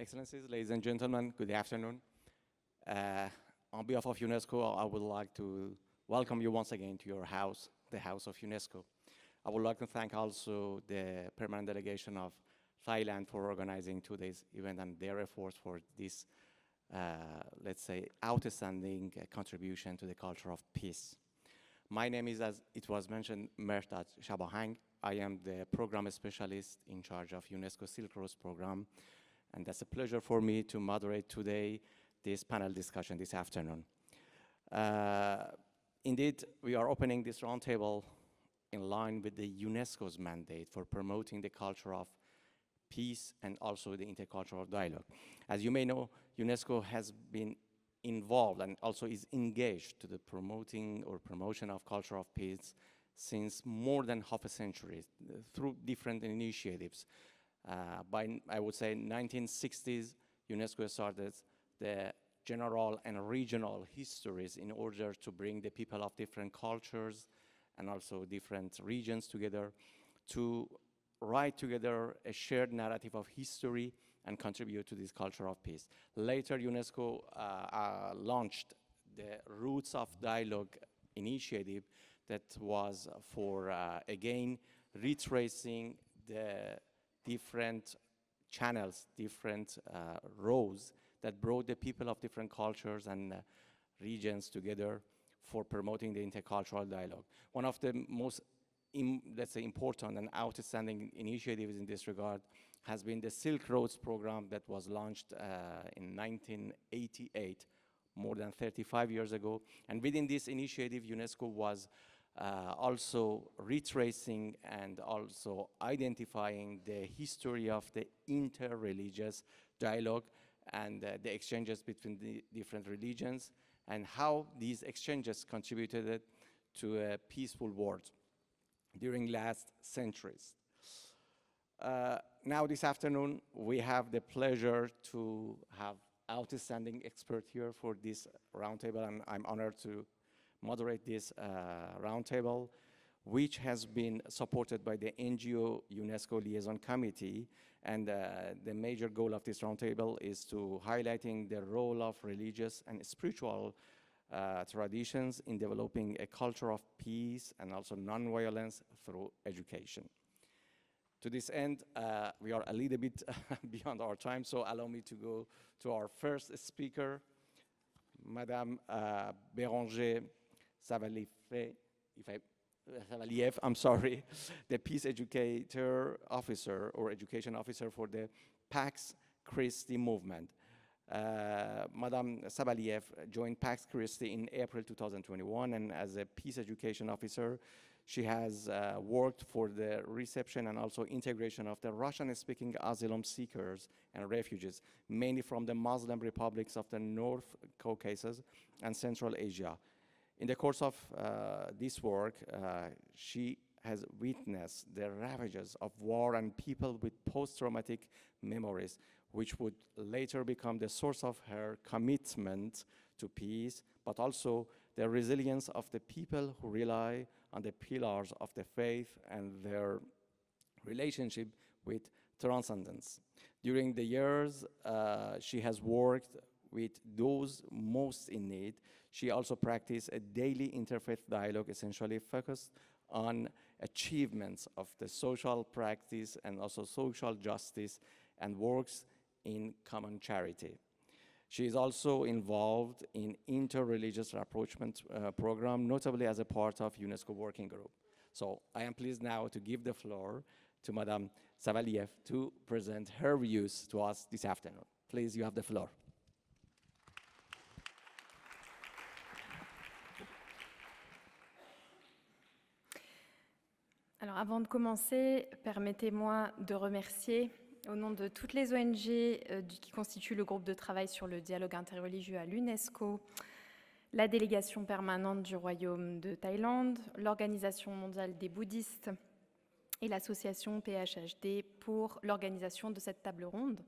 Excellencies, ladies and gentlemen, good afternoon. On behalf of UNESCO, I would like to welcome you once again to your house, the House of UNESCO. I would like to thank also the permanent delegation of Thailand for organizing today's event and their efforts for this, let's say, outstanding contribution to the culture of peace. My name is, as it was mentioned, Mertat Shabahang. I am the program specialist in charge of UNESCO Silk Road program, and that's a pleasure for me to moderate today this panel discussion this afternoon. Indeed, we are opening this roundtable in line with the UNESCO's mandate for promoting the culture of peace and also the intercultural dialogue. As you may know, UNESCO has been involved and also is engaged to the promoting or promotion of culture of peace since more than half a century through different initiatives. By, I would say, 1960s, UNESCO started the general and regional histories in order to bring the people of different cultures and also different regions together to write together a shared narrative of history and contribute to this culture of peace. Later, UNESCO launched the Roots of Dialogue initiative that was for, again, retracing the different channels, different roads that brought the people of different cultures and regions together for promoting the intercultural dialogue. One of the most, let's say, important and outstanding initiatives in this regard has been the Silk Roads program that was launched in 1988, more than 35 years ago. And within this initiative, UNESCO was also retracing and also identifying the history of the inter-religious dialogue and the exchanges between the different religions and how these exchanges contributed to a peaceful world during last centuries. Now this afternoon, we have the pleasure to have outstanding experts here for this roundtable, and I'm honored to moderate this roundtable, which has been supported by the NGO-UNESCO Liaison Committee. And the major goal of this roundtable is to highlighting the role of religious and spiritual traditions in developing a culture of peace and also non-violence through education. To this end, we are a little bit beyond our time, so allow me to go to our first speaker, Madame Béranger Savaliev, I'm sorry, the Peace Educator Officer or Education Officer for the Pax Christi movement. Madame Savaliev joined Pax Christi in April 2021, and as a Peace Education Officer, she has worked for the reception and also integration of the Russian-speaking asylum seekers and refugees, mainly from the Muslim republics of the North Caucasus and Central Asia. In the course of this work, she has witnessed the ravages of war and people with post-traumatic memories, which would later become the source of her commitment to peace, but also the resilience of the people who rely on the pillars of the faith and their relationship with transcendence. During the years, she has worked with those most in need. She also practiced a daily interfaith dialogue, essentially focused on achievements of the social practice and also social justice, and works in common charity. She is also involved in inter-religious rapprochement program, notably as a part of UNESCO working group. So I am pleased now to give the floor to Madame Savaliev to present her views to us this afternoon. Please, you have the floor. Alors, avant de commencer, permettez-moi de remercier, au nom de toutes les ONG qui constituent le groupe de travail sur le dialogue interreligieux à l'UNESCO, la délégation permanente du Royaume de Thaïlande, l'Organisation mondiale des bouddhistes et l'association PHHD pour l'organisation de cette table ronde.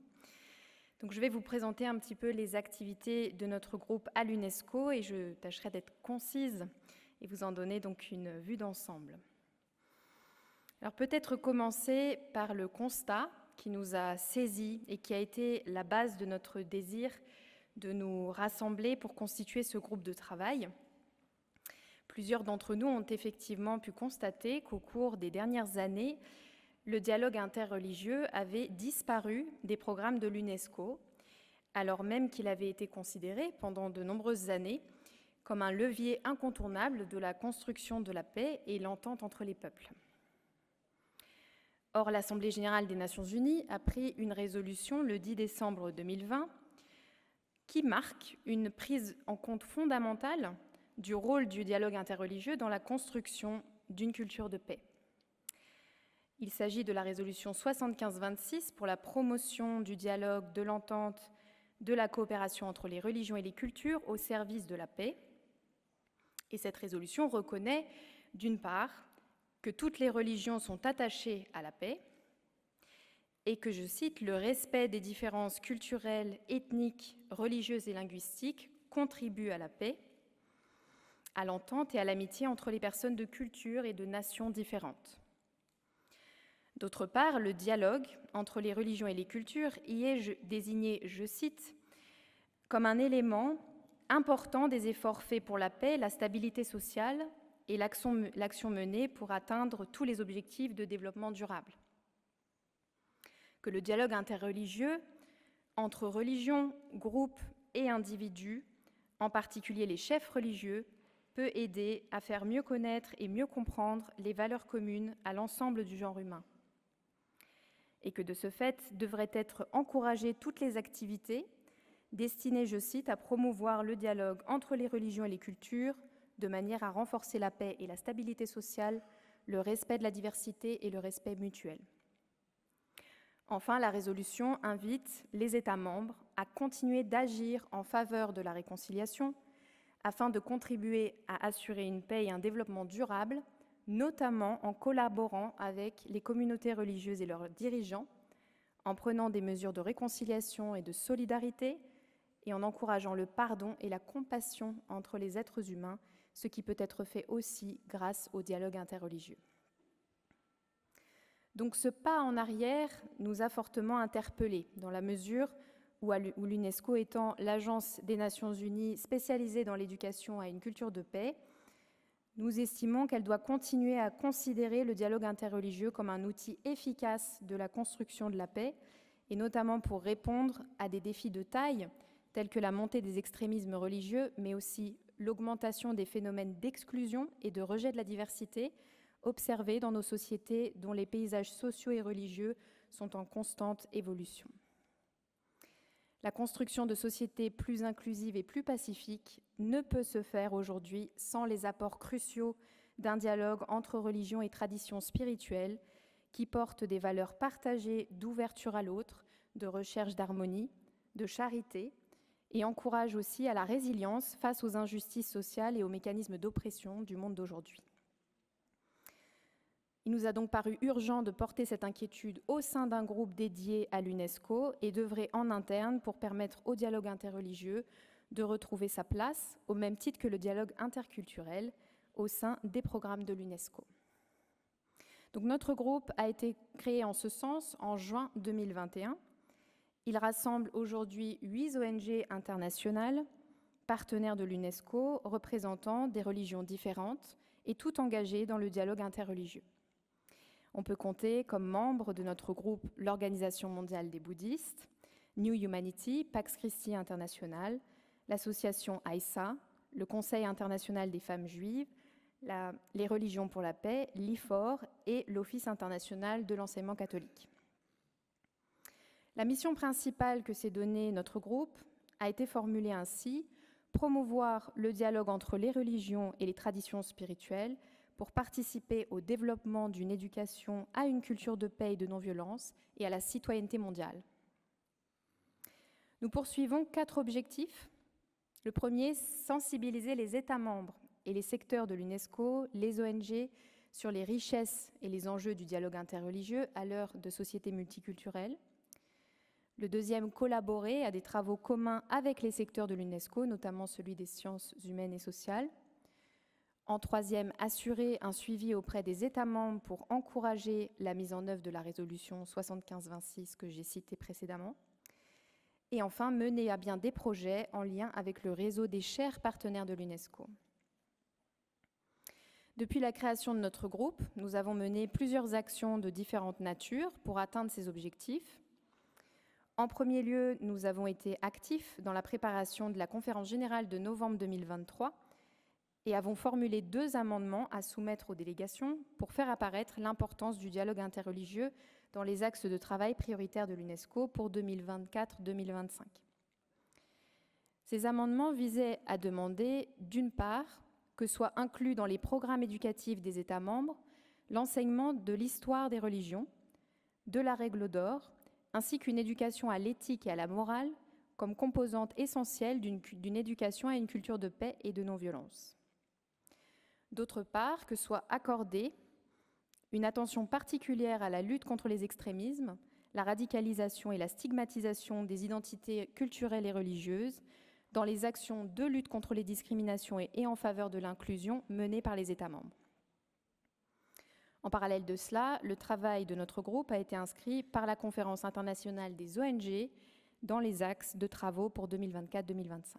Donc, je vais vous présenter un petit peu les activités de notre groupe à l'UNESCO et je tâcherai d'être concise et vous en donner donc une vue d'ensemble. Alors peut-être commencer par le constat qui nous a saisis et qui a été la base de notre désir de nous rassembler pour constituer ce groupe de travail. Plusieurs d'entre nous ont effectivement pu constater qu'au cours des dernières années, le dialogue interreligieux avait disparu des programmes de l'UNESCO, alors même qu'il avait été considéré pendant de nombreuses années comme un levier incontournable de la construction de la paix et l'entente entre les peuples. Or, l'Assemblée générale des Nations unies a pris une résolution le 10 décembre 2020 qui marque une prise en compte fondamentale du rôle du dialogue interreligieux dans la construction d'une culture de paix. Il s'agit de la résolution 75-26 pour la promotion du dialogue, de l'entente, de la coopération entre les religions et les cultures au service de la paix. Et cette résolution reconnaît, d'une part, que toutes les religions sont attachées à la paix et que, je cite, « le respect des différences culturelles, ethniques, religieuses et linguistiques contribue à la paix, à l'entente et à l'amitié entre les personnes de cultures et de nations différentes. » D'autre part, le dialogue entre les religions et les cultures y est désigné, je cite, comme un élément important des efforts faits pour la paix, la stabilité sociale et l'action menée pour atteindre tous les objectifs de développement durable. Que le dialogue interreligieux entre religions, groupes et individus, en particulier les chefs religieux, peut aider à faire mieux connaître et mieux comprendre les valeurs communes à l'ensemble du genre humain. Et que de ce fait, devraient être encouragées toutes les activités destinées, je cite, à promouvoir le dialogue entre les religions et les cultures de manière à renforcer la paix et la stabilité sociale, le respect de la diversité et le respect mutuel. Enfin, la résolution invite les États membres à continuer d'agir en faveur de la réconciliation afin de contribuer à assurer une paix et un développement durable, notamment en collaborant avec les communautés religieuses et leurs dirigeants, en prenant des mesures de réconciliation et de solidarité et en encourageant le pardon et la compassion entre les êtres humains, ce qui peut être fait aussi grâce au dialogue interreligieux. Donc ce pas en arrière nous a fortement interpellés, dans la mesure où l'UNESCO étant l'agence des Nations Unies spécialisée dans l'éducation à une culture de paix, nous estimons qu'elle doit continuer à considérer le dialogue interreligieux comme un outil efficace de la construction de la paix, et notamment pour répondre à des défis de taille, tels que la montée des extrémismes religieux, mais aussi l'augmentation des phénomènes d'exclusion et de rejet de la diversité observés dans nos sociétés dont les paysages sociaux et religieux sont en constante évolution. La construction de sociétés plus inclusives et plus pacifiques ne peut se faire aujourd'hui sans les apports cruciaux d'un dialogue entre religions et traditions spirituelles qui portent des valeurs partagées d'ouverture à l'autre, de recherche d'harmonie, de charité, et encouragent aussi à la résilience face aux injustices sociales et aux mécanismes d'oppression du monde d'aujourd'hui. Il nous a donc paru urgent de porter cette inquiétude au sein d'un groupe dédié à l'UNESCO et d'œuvrer en interne pour permettre au dialogue interreligieux de retrouver sa place, au même titre que le dialogue interculturel, au sein des programmes de l'UNESCO. Donc notre groupe a été créé en ce sens en juin 2021. Il rassemble aujourd'hui 8 ONG internationales, partenaires de l'UNESCO, représentant des religions différentes et toutes engagées dans le dialogue interreligieux. On peut compter comme membres de notre groupe l'Organisation mondiale des bouddhistes, New Humanity, Pax Christi International, l'association AISA, le Conseil international des femmes juives, les religions pour la paix, l'IFOR et l'Office international de l'enseignement catholique. La mission principale que s'est donnée notre groupe a été formulée ainsi: promouvoir le dialogue entre les religions et les traditions spirituelles pour participer au développement d'une éducation à une culture de paix et de non-violence et à la citoyenneté mondiale. Nous poursuivons 4 objectifs. Le premier, sensibiliser les États membres et les secteurs de l'UNESCO, les ONG, sur les richesses et les enjeux du dialogue interreligieux à l'heure de sociétés multiculturelles. Le deuxième, collaborer à des travaux communs avec les secteurs de l'UNESCO, notamment celui des sciences humaines et sociales. En troisième, assurer un suivi auprès des États membres pour encourager la mise en œuvre de la résolution 75-26 que j'ai citée précédemment. Et enfin, mener à bien des projets en lien avec le réseau des chers partenaires de l'UNESCO. Depuis la création de notre groupe, nous avons mené plusieurs actions de différentes natures pour atteindre ces objectifs. En premier lieu, nous avons été actifs dans la préparation de la conférence générale de novembre 2023 et avons formulé 2 amendements à soumettre aux délégations pour faire apparaître l'importance du dialogue interreligieux dans les axes de travail prioritaires de l'UNESCO pour 2024-2025. Ces amendements visaient à demander, d'une part, que soit inclus dans les programmes éducatifs des États membres l'enseignement de l'histoire des religions, de la règle d'or, ainsi qu'une éducation à l'éthique et à la morale comme composante essentielle d'une éducation à une culture de paix et de non-violence. D'autre part, que soit accordée une attention particulière à la lutte contre les extrémismes, la radicalisation et la stigmatisation des identités culturelles et religieuses dans les actions de lutte contre les discriminations et en faveur de l'inclusion menées par les États membres. En parallèle de cela, le travail de notre groupe a été inscrit par la Conférence internationale des ONG dans les axes de travaux pour 2024-2025.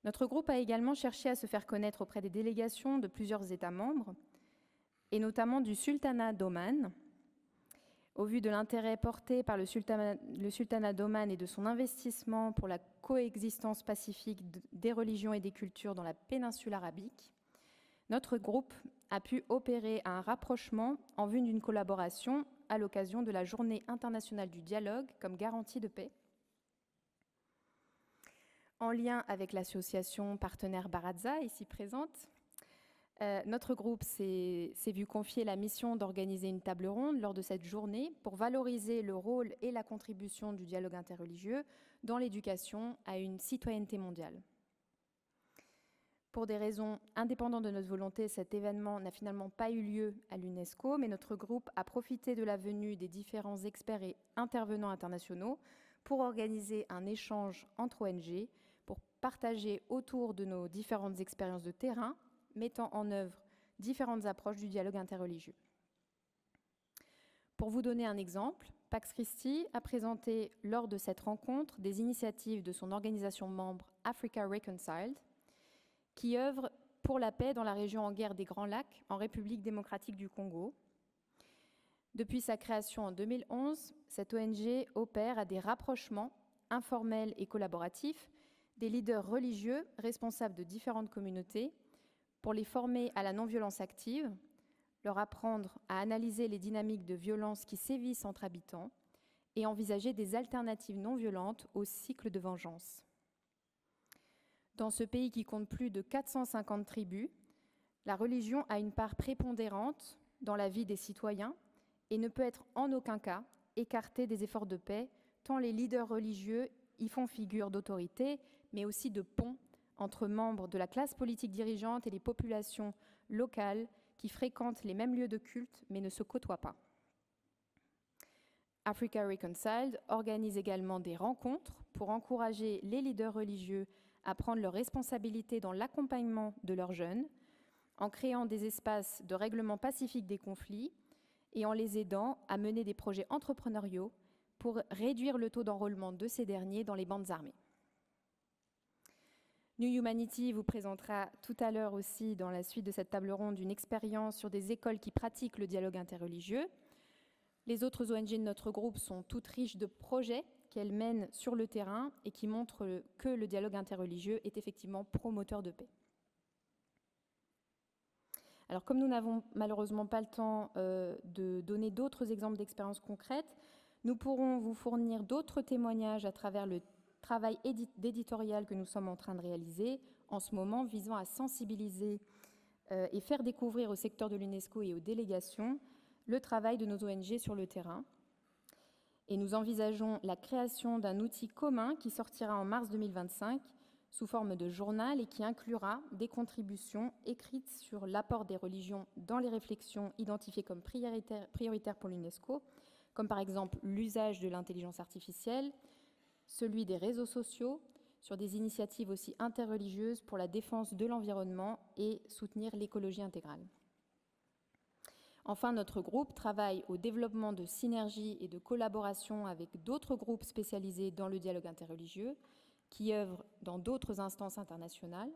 Notre groupe a également cherché à se faire connaître auprès des délégations de plusieurs États membres, et notamment du sultanat d'Oman. Au vu de l'intérêt porté par le sultanat d'Oman et de son investissement pour la coexistence pacifique des religions et des cultures dans la péninsule arabique, notre groupe a pu opérer un rapprochement en vue d'une collaboration à l'occasion de la Journée internationale du dialogue comme garantie de paix. En lien avec l'association partenaire Baradza, ici présente, notre groupe s'est vu confier la mission d'organiser une table ronde lors de cette journée pour valoriser le rôle et la contribution du dialogue interreligieux dans l'éducation à une citoyenneté mondiale. Pour des raisons indépendantes de notre volonté, cet événement n'a finalement pas eu lieu à l'UNESCO, mais notre groupe a profité de la venue des différents experts et intervenants internationaux pour organiser un échange entre ONG, pour partager autour de nos différentes expériences de terrain, mettant en œuvre différentes approches du dialogue interreligieux. Pour vous donner un exemple, Pax Christi a présenté lors de cette rencontre des initiatives de son organisation membre Africa Reconciled, qui œuvre pour la paix dans la région en guerre des Grands Lacs, en République démocratique du Congo. Depuis sa création en 2011, cette ONG opère à des rapprochements informels et collaboratifs des leaders religieux responsables de différentes communautés pour les former à la non-violence active, leur apprendre à analyser les dynamiques de violence qui sévissent entre habitants et envisager des alternatives non violentes au cycle de vengeance. Dans ce pays qui compte plus de 450 tribus, la religion a une part prépondérante dans la vie des citoyens et ne peut être en aucun cas écartée des efforts de paix, tant les leaders religieux y font figure d'autorité, mais aussi de pont entre membres de la classe politique dirigeante et les populations locales qui fréquentent les mêmes lieux de culte mais ne se côtoient pas. Africa Reconciled organise également des rencontres pour encourager les leaders religieux à prendre leurs responsabilités dans l'accompagnement de leurs jeunes, en créant des espaces de règlement pacifique des conflits et en les aidant à mener des projets entrepreneuriaux pour réduire le taux d'enrôlement de ces derniers dans les bandes armées. New Humanity vous présentera tout à l'heure aussi, dans la suite de cette table ronde, une expérience sur des écoles qui pratiquent le dialogue interreligieux. Les autres ONG de notre groupe sont toutes riches de projets qu'elles mènent sur le terrain et qui montrent que le dialogue interreligieux est effectivement promoteur de paix. Alors, comme nous n'avons malheureusement pas le temps de donner d'autres exemples d'expériences concrètes, nous pourrons vous fournir d'autres témoignages à travers le travail d'éditorial que nous sommes en train de réaliser en ce moment, visant à sensibiliser et faire découvrir au secteur de l'UNESCO et aux délégations le travail de nos ONG sur le terrain. Et nous envisageons la création d'un outil commun qui sortira en mars 2025 sous forme de journal et qui inclura des contributions écrites sur l'apport des religions dans les réflexions identifiées comme prioritaires pour l'UNESCO, comme par exemple l'usage de l'intelligence artificielle, celui des réseaux sociaux, sur des initiatives aussi interreligieuses pour la défense de l'environnement et soutenir l'écologie intégrale. Enfin, notre groupe travaille au développement de synergies et de collaboration avec d'autres groupes spécialisés dans le dialogue interreligieux qui œuvrent dans d'autres instances internationales.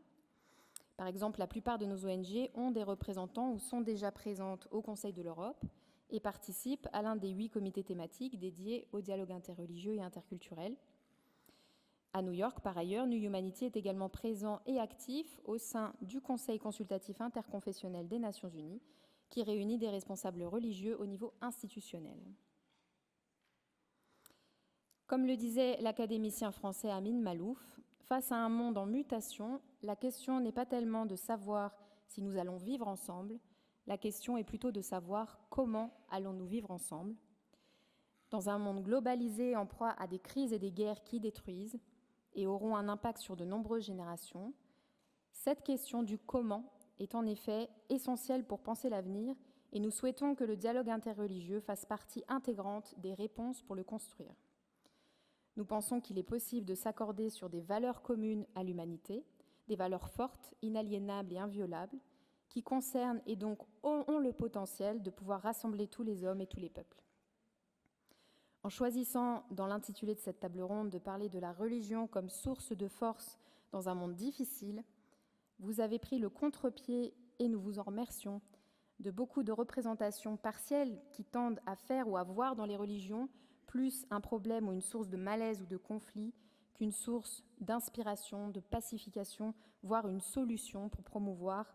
Par exemple, la plupart de nos ONG ont des représentants ou sont déjà présentes au Conseil de l'Europe et participent à l'un des 8 comités thématiques dédiés au dialogue interreligieux et interculturel. À New York, par ailleurs, New Humanity est également présent et actif au sein du Conseil consultatif interconfessionnel des Nations Unies, qui réunit des responsables religieux au niveau institutionnel. Comme le disait l'académicien français Amin Malouf, face à un monde en mutation, la question n'est pas tellement de savoir si nous allons vivre ensemble, la question est plutôt de savoir comment allons-nous vivre ensemble. Dans un monde globalisé en proie à des crises et des guerres qui détruisent et auront un impact sur de nombreuses générations, cette question du comment est en effet essentielle pour penser l'avenir et nous souhaitons que le dialogue interreligieux fasse partie intégrante des réponses pour le construire. Nous pensons qu'il est possible de s'accorder sur des valeurs communes à l'humanité, des valeurs fortes, inaliénables et inviolables, qui concernent et donc ont le potentiel de pouvoir rassembler tous les hommes et tous les peuples. En choisissant dans l'intitulé de cette table ronde de parler de la religion comme source de force dans un monde difficile, vous avez pris le contre-pied, et nous vous en remercions, de beaucoup de représentations partielles qui tendent à faire ou à voir dans les religions plus un problème ou une source de malaise ou de conflit qu'une source d'inspiration, de pacification, voire une solution pour promouvoir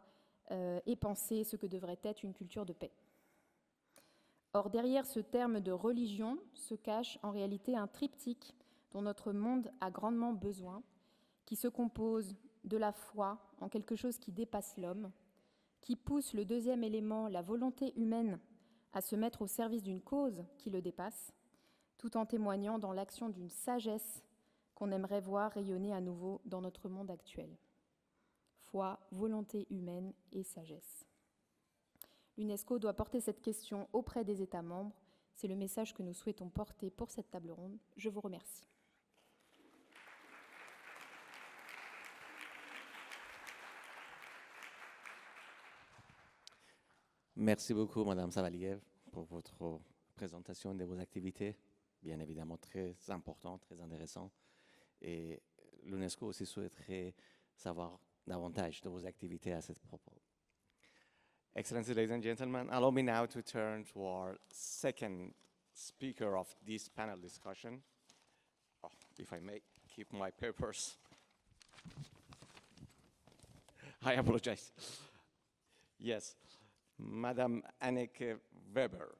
et penser ce que devrait être une culture de paix. Or, derrière ce terme de religion se cache en réalité un triptyque dont notre monde a grandement besoin, qui se compose de la foi en quelque chose qui dépasse l'homme, qui pousse le deuxième élément, la volonté humaine, à se mettre au service d'une cause qui le dépasse, tout en témoignant dans l'action d'une sagesse qu'on aimerait voir rayonner à nouveau dans notre monde actuel. Foi, volonté humaine et sagesse. L'UNESCO doit porter cette question auprès des États membres. C'est le message que nous souhaitons porter pour cette table ronde. Je vous remercie. Merci beaucoup, Madame Savaliev, pour votre présentation de vos activités, bien évidemment très importantes, très intéressantes. Et l'UNESCO aussi souhaiterait savoir davantage de vos activités à ce propos. Excellencies, ladies and gentlemen, allow me now to turn to our second speaker of this panel discussion. Oh, if I may keep my papers. I apologize. Yes, Madam Anneke Weber,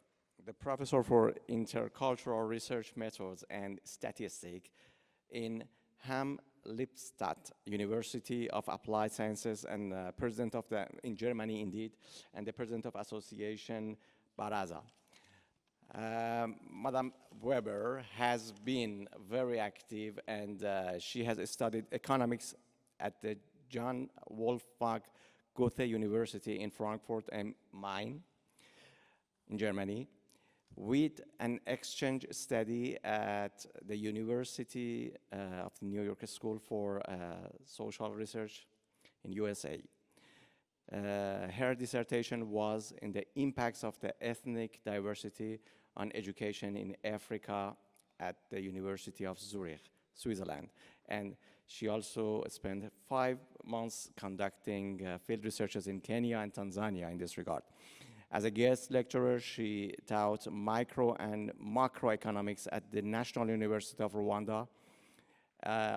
the Professor for Intercultural Research Methods and Statistics in Lippstadt University of Applied Sciences and president of in Germany indeed, and the president of Association Baraza. Madame Weber has been very active and she has studied economics at the John Wolfgang Goethe University in Frankfurt am Main in Germany, with an exchange study at the University of the New York School for Social Research in USA. Her dissertation was in the impacts of the ethnic diversity on education in Africa at the University of Zurich, Switzerland. And she also spent 5 months conducting field researches in Kenya and Tanzania in this regard. As a guest lecturer, she taught micro and macroeconomics at the National University of Rwanda.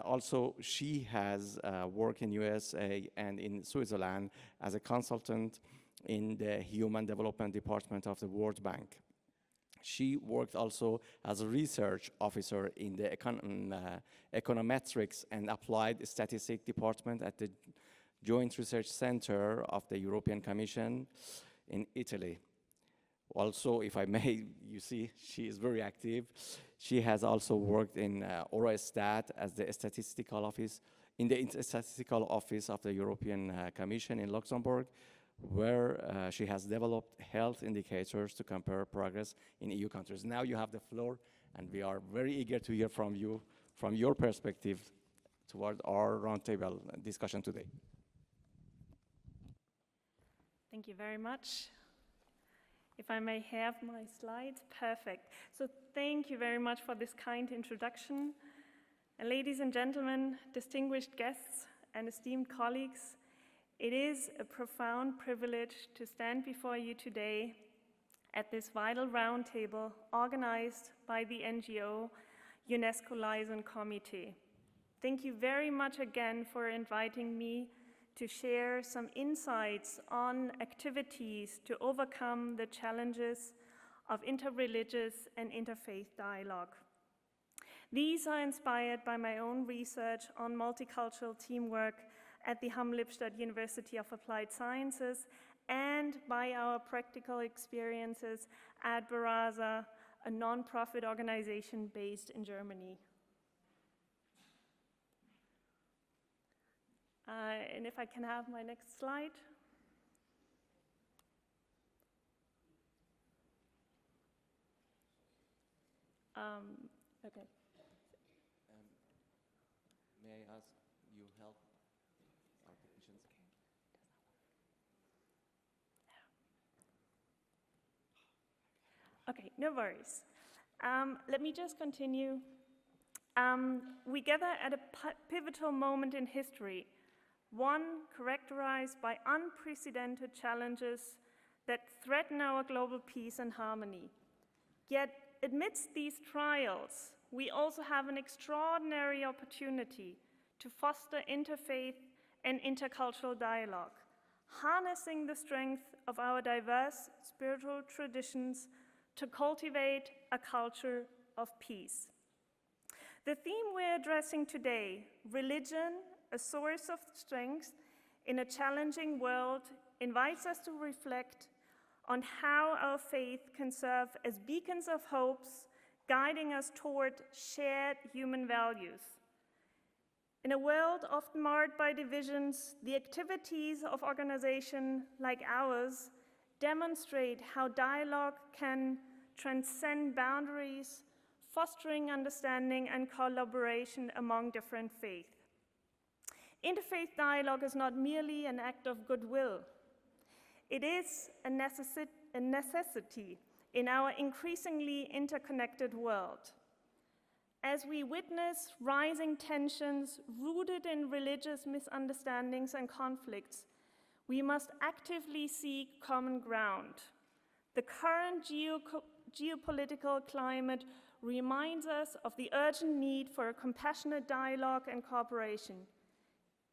Also, she has worked in USA and in Switzerland as a consultant in the Human Development Department of the World Bank. She worked also as a research officer in the Econometrics and Applied Statistics Department at the Joint Research Center of the European Commission in Italy. Also, if I may, you see, she is very active. She has also worked in Eurostat as the statistical office, in the statistical office of the European Commission in Luxembourg, where she has developed health indicators to compare progress in EU countries. Now you have the floor, and we are very eager to hear from you, from your perspective. toward our roundtable discussion today. Thank you very much. If I may have my slides, perfect. So thank you very much for this kind introduction. And ladies and gentlemen, distinguished guests and esteemed colleagues, it is a profound privilege to stand before you today at this vital roundtable organized by the NGO-UNESCO Liaison Committee. Thank you very much again for inviting me to share some insights on activities to overcome the challenges of interreligious and interfaith dialogue. These are inspired by my own research on multicultural teamwork at the Hamm-Lippstadt University of Applied Sciences and by our practical experiences at Baraza, a non-profit organization based in Germany. And if I can have my next slide. Okay. May I ask you help our technicians? Okay, no worries. Let me just continue. We gather at a pivotal moment in history, one characterized by unprecedented challenges that threaten our global peace and harmony. Yet, amidst these trials, we also have an extraordinary opportunity to foster interfaith and intercultural dialogue, harnessing the strength of our diverse spiritual traditions to cultivate a culture of peace. The theme we're addressing today, religion, a source of strength in a challenging world, invites us to reflect on how our faith can serve as beacons of hopes, guiding us toward shared human values. In a world often marred by divisions, the activities of organizations like ours demonstrate how dialogue can transcend boundaries, fostering understanding and collaboration among different faiths. Interfaith dialogue is not merely an act of goodwill. It is a necessity in our increasingly interconnected world. As we witness rising tensions rooted in religious misunderstandings and conflicts, we must actively seek common ground. The current geopolitical climate reminds us of the urgent need for a compassionate dialogue and cooperation.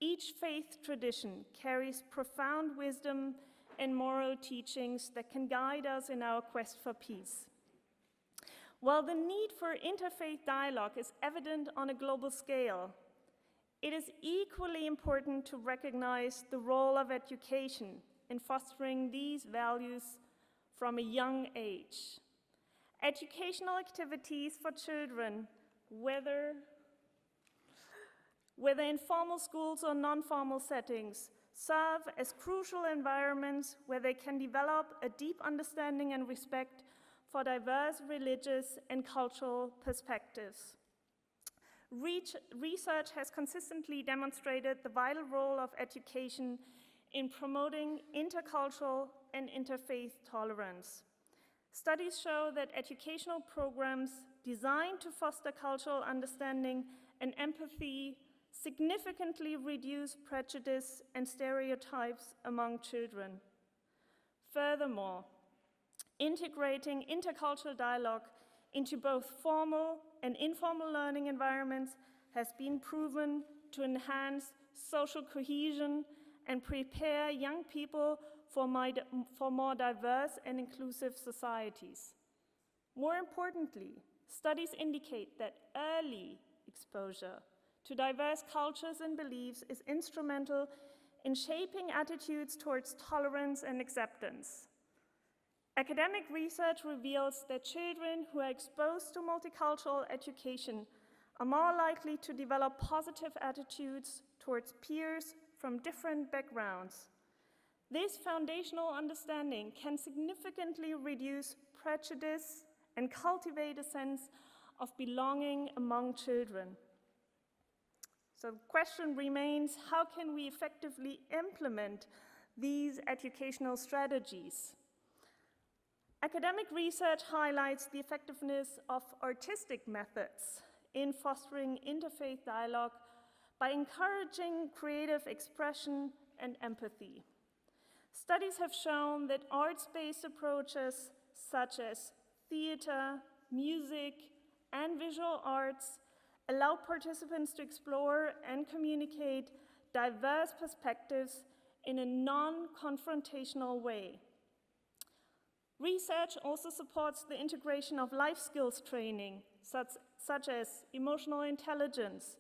Each faith tradition carries profound wisdom and moral teachings that can guide us in our quest for peace. While the need for interfaith dialogue is evident on a global scale, it is equally important to recognize the role of education in fostering these values from a young age. Educational activities for children, whether in formal schools or non-formal settings, serve as crucial environments where they can develop a deep understanding and respect for diverse religious and cultural perspectives. Research has consistently demonstrated the vital role of education in promoting intercultural and interfaith tolerance. Studies show that educational programs designed to foster cultural understanding and empathy significantly reduce prejudice and stereotypes among children. Furthermore, integrating intercultural dialogue into both formal and informal learning environments has been proven to enhance social cohesion and prepare young people for more diverse and inclusive societies. More importantly, studies indicate that early exposure to diverse cultures and beliefs is instrumental in shaping attitudes towards tolerance and acceptance. Academic research reveals that children who are exposed to multicultural education are more likely to develop positive attitudes towards peers from different backgrounds. This foundational understanding can significantly reduce prejudice and cultivate a sense of belonging among children. So the question remains, how can we effectively implement these educational strategies? Academic research highlights the effectiveness of artistic methods in fostering interfaith dialogue by encouraging creative expression and empathy. Studies have shown that arts-based approaches such as theater, music, and visual arts allow participants to explore and communicate diverse perspectives in a non-confrontational way. Research also supports the integration of life skills training, such as emotional intelligence,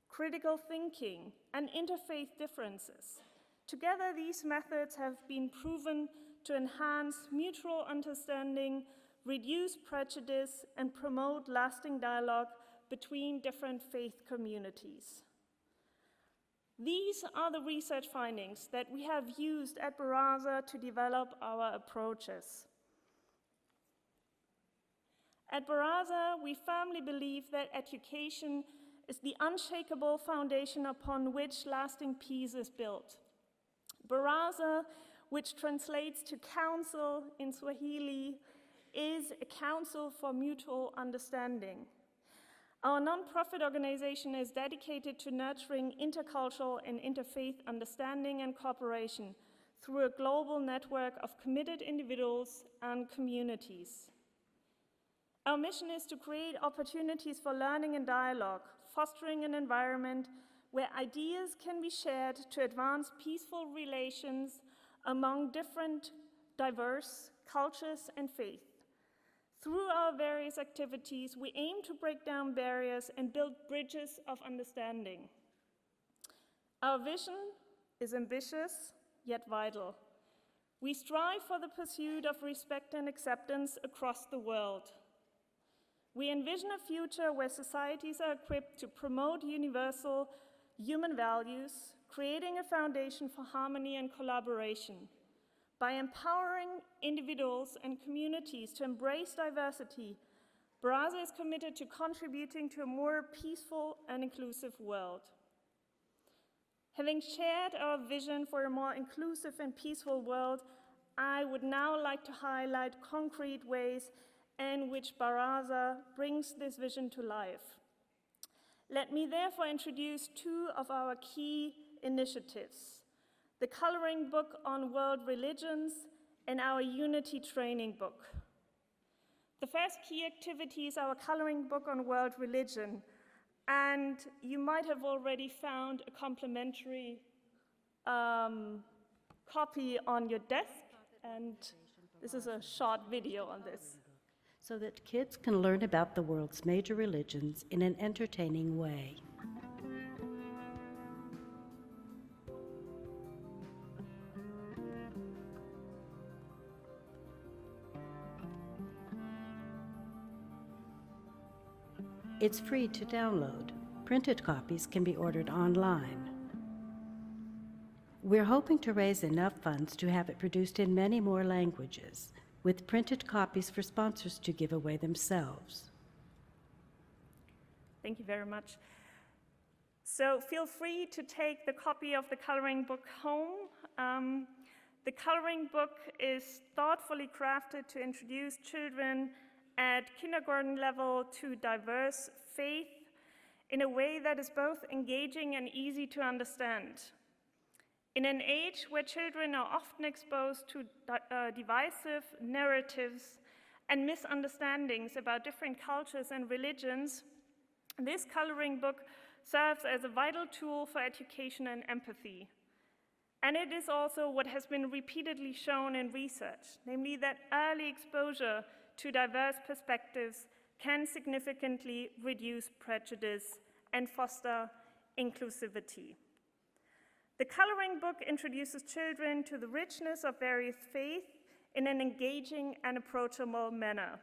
critical thinking, and interfaith differences. Together, these methods have been proven to enhance mutual understanding, reduce prejudice, and promote lasting dialogue between different faith communities. These are the research findings that we have used at Baraza to develop our approaches. At Baraza, we firmly believe that education is the unshakable foundation upon which lasting peace is built. Baraza, which translates to council in Swahili, is a council for mutual understanding. Our nonprofit organization is dedicated to nurturing intercultural and interfaith understanding and cooperation through a global network of committed individuals and communities. Our mission is to create opportunities for learning and dialogue, fostering an environment where ideas can be shared to advance peaceful relations among different, diverse cultures and faiths. Through our various activities, we aim to break down barriers and build bridges of understanding. Our vision is ambitious, yet vital. We strive for the pursuit of respect and acceptance across the world. We envision a future where societies are equipped to promote universal human values, creating a foundation for harmony and collaboration. By empowering individuals and communities to embrace diversity, Baraza is committed to contributing to a more peaceful and inclusive world. Having shared our vision for a more inclusive and peaceful world, I would now like to highlight concrete ways in which Baraza brings this vision to life. Let me therefore introduce two of our key initiatives: the coloring book on world religions and our unity training book. The first key activity is our coloring book on world religion, and you might have already found a complimentary copy on your desk, and this is a short video on this. So that kids can learn about the world's major religions in an entertaining way. It's free to download. Printed copies can be ordered online. We're hoping to raise enough funds to have it produced in many more languages, with printed copies for sponsors to give away themselves. Thank you very much. So feel free to take the copy of the coloring book home. The coloring book is thoughtfully crafted to introduce children at kindergarten level to diverse faith in a way that is both engaging and easy to understand. In an age where children are often exposed to divisive narratives and misunderstandings about different cultures and religions, this coloring book serves as a vital tool for education and empathy. And it is also what has been repeatedly shown in research, namely that early exposure to diverse perspectives can significantly reduce prejudice and foster inclusivity. The coloring book introduces children to the richness of various faiths in an engaging and approachable manner.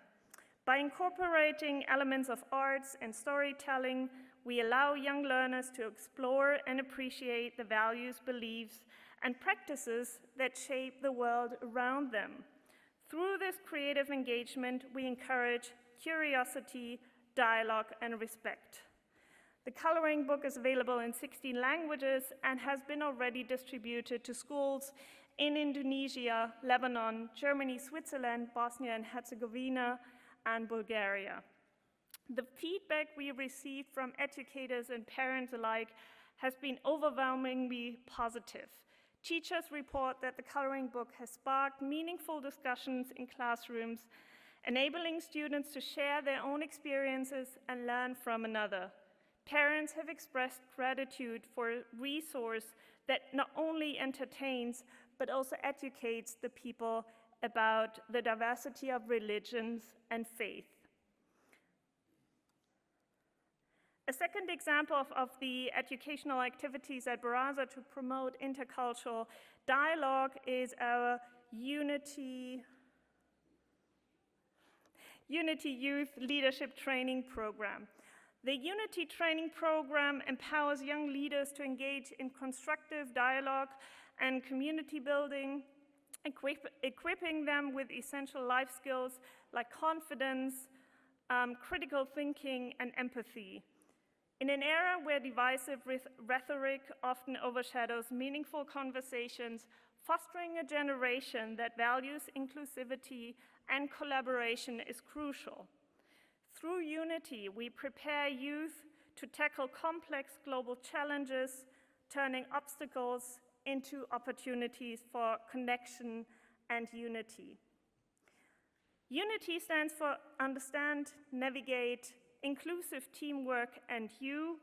By incorporating elements of arts and storytelling, we allow young learners to explore and appreciate the values, beliefs, and practices that shape the world around them. Through this creative engagement, we encourage curiosity, dialogue, and respect. The coloring book is available in 16 languages and has been already distributed to schools in Indonesia, Lebanon, Germany, Switzerland, Bosnia and Herzegovina, and Bulgaria. The feedback we received from educators and parents alike has been overwhelmingly positive. Teachers report that the coloring book has sparked meaningful discussions in classrooms, enabling students to share their own experiences and learn from another. Parents have expressed gratitude for a resource that not only entertains, but also educates the people about the diversity of religions and faith. A second example of the educational activities at Baraza to promote intercultural dialogue is our Unity Youth Leadership Training Program. The Unity Training Program empowers young leaders to engage in constructive dialogue and community building, equipping them with essential life skills like confidence, critical thinking, and empathy. In an era where divisive rhetoric often overshadows meaningful conversations, fostering a generation that values inclusivity and collaboration is crucial. Through Unity, we prepare youth to tackle complex global challenges, turning obstacles into opportunities for connection and unity. Unity stands for Understand, Navigate, Inclusive Teamwork, and You,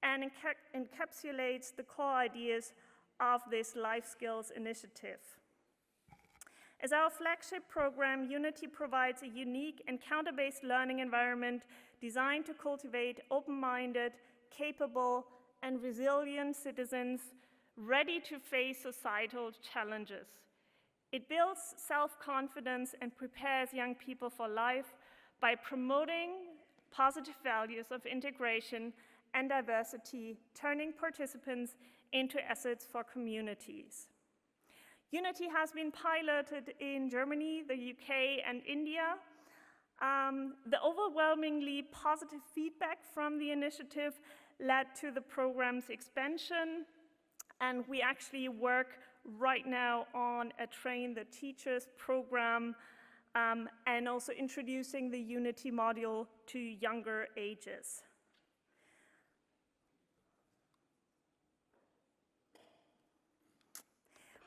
and encapsulates the core ideas of this life skills initiative. As our flagship program, Unity provides a unique encounter-based learning environment designed to cultivate open-minded, capable, and resilient citizens ready to face societal challenges. It builds self-confidence and prepares young people for life by promoting positive values of integration and diversity, turning participants into assets for communities. Unity has been piloted in Germany, the UK, and India. The overwhelmingly positive feedback from the initiative led to the program's expansion, and we actually work right now on a Train the Teachers program and also introducing the Unity module to younger ages.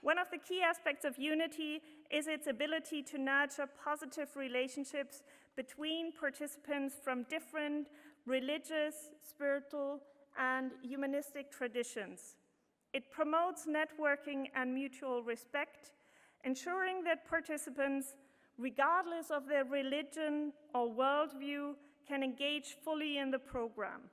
One of the key aspects of Unity is its ability to nurture positive relationships between participants from different religious, spiritual, and humanistic traditions. It promotes networking and mutual respect, ensuring that participants, regardless of their religion or worldview, can engage fully in the program.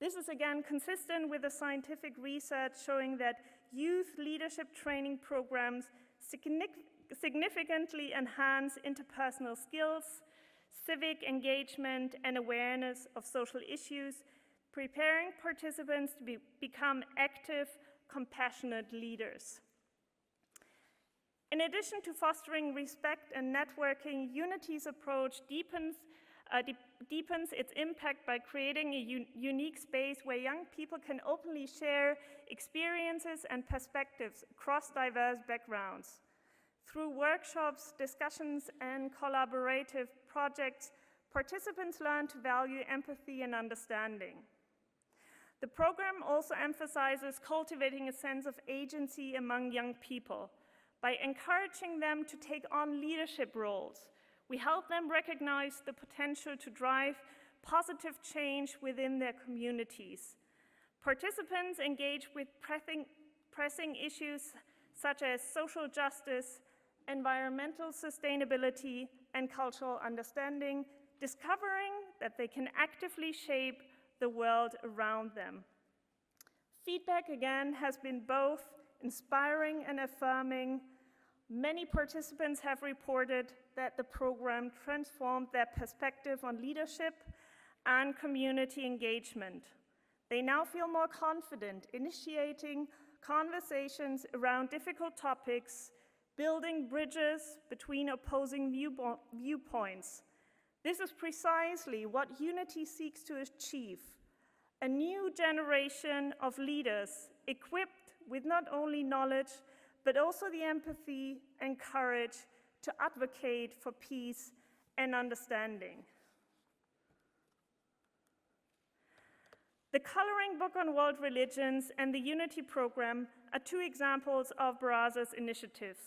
This is again consistent with the scientific research showing that youth leadership training programs significantly enhance interpersonal skills, civic engagement, and awareness of social issues, preparing participants to become active, compassionate leaders. In addition to fostering respect and networking, Unity's approach deepens its impact by creating a unique space where young people can openly share experiences and perspectives across diverse backgrounds. Through workshops, discussions, and collaborative projects, participants learn to value empathy and understanding. The program also emphasizes cultivating a sense of agency among young people. By encouraging them to take on leadership roles, we help them recognize the potential to drive positive change within their communities. Participants engage with pressing issues such as social justice, environmental sustainability, and cultural understanding, discovering that they can actively shape the world around them. Feedback, again, has been both inspiring and affirming. Many participants have reported that the program transformed their perspective on leadership and community engagement. They now feel more confident initiating conversations around difficult topics, building bridges between opposing viewpoints. This is precisely what Unity seeks to achieve, a new generation of leaders equipped with not only knowledge, but also the empathy and courage to advocate for peace and understanding. The coloring book on world religions and the Unity program are two examples of Baraza's initiatives.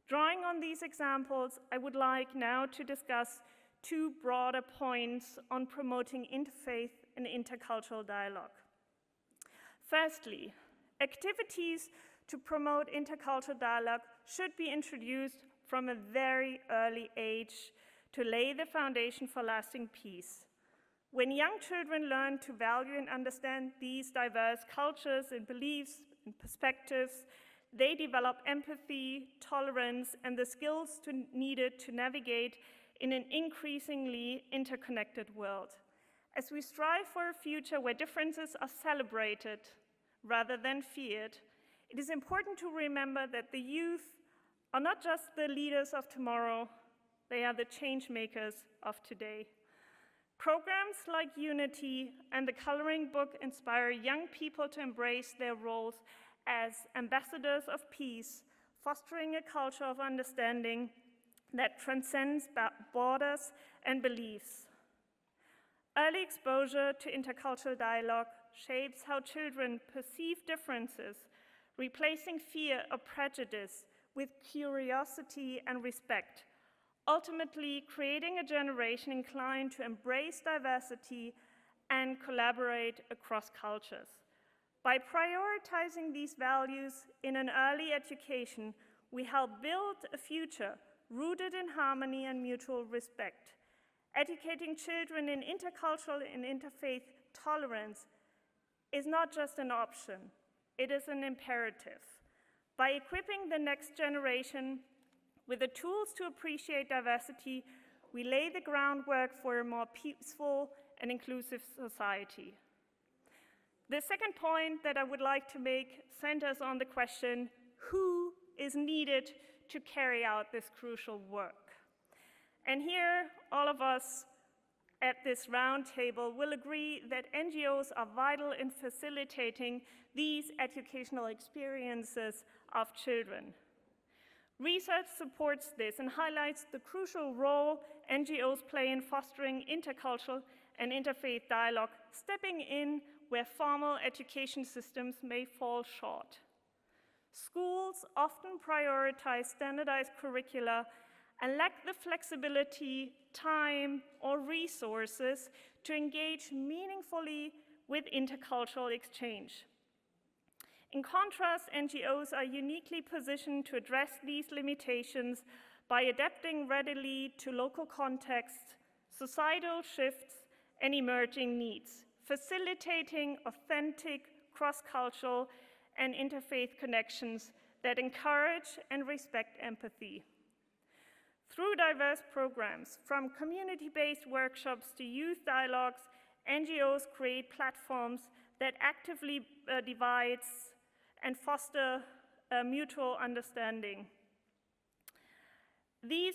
Drawing on these examples, I would like now to discuss two broader points on promoting interfaith and intercultural dialogue. Firstly, activities to promote intercultural dialogue should be introduced from a very early age to lay the foundation for lasting peace. When young children learn to value and understand these diverse cultures and beliefs and perspectives, they develop empathy, tolerance, and the skills needed to navigate in an increasingly interconnected world. As we strive for a future where differences are celebrated rather than feared, it is important to remember that the youth are not just the leaders of tomorrow, they are the change makers of today. Programs like Unity and the coloring book inspire young people to embrace their roles as ambassadors of peace, fostering a culture of understanding that transcends borders and beliefs. Early exposure to intercultural dialogue shapes how children perceive differences, replacing fear or prejudice with curiosity and respect, ultimately creating a generation inclined to embrace diversity and collaborate across cultures. By prioritizing these values in an early education, we help build a future rooted in harmony and mutual respect. Educating children in intercultural and interfaith tolerance is not just an option, it is an imperative. By equipping the next generation with the tools to appreciate diversity, we lay the groundwork for a more peaceful and inclusive society. The second point that I would like to make centers on the question, who is needed to carry out this crucial work? And here, all of us at this roundtable will agree that NGOs are vital in facilitating these educational experiences of children. Research supports this and highlights the crucial role NGOs play in fostering intercultural and interfaith dialogue, stepping in where formal education systems may fall short. Schools often prioritize standardized curricula and lack the flexibility, time, or resources to engage meaningfully with intercultural exchange. In contrast, NGOs are uniquely positioned to address these limitations by adapting readily to local contexts, societal shifts, and emerging needs, facilitating authentic, cross-cultural, and interfaith connections that encourage and respect empathy. Through diverse programs, from community-based workshops to youth dialogues, NGOs create platforms that actively divide and foster mutual understanding. These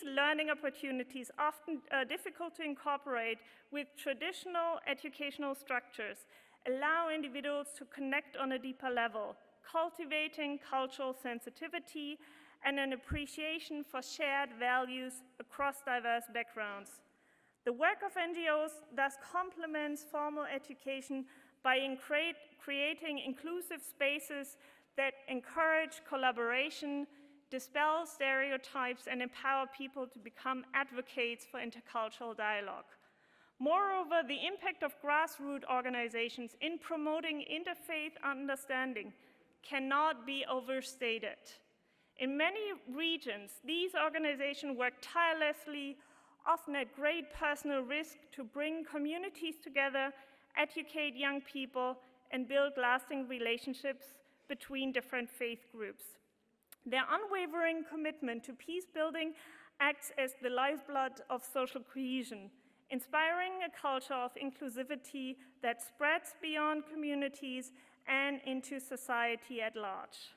learning opportunities, often difficult to incorporate with traditional educational structures, allow individuals to connect on a deeper level, cultivating cultural sensitivity and an appreciation for shared values across diverse backgrounds. The work of NGOs thus complements formal education by creating inclusive spaces that encourage collaboration, dispel stereotypes, and empower people to become advocates for intercultural dialogue. Moreover, the impact of grassroots organizations in promoting interfaith understanding cannot be overstated. In many regions, these organizations work tirelessly, often at great personal risk, to bring communities together, educate young people, and build lasting relationships between different faith groups. Their unwavering commitment to peace building acts as the lifeblood of social cohesion, inspiring a culture of inclusivity that spreads beyond communities and into society at large.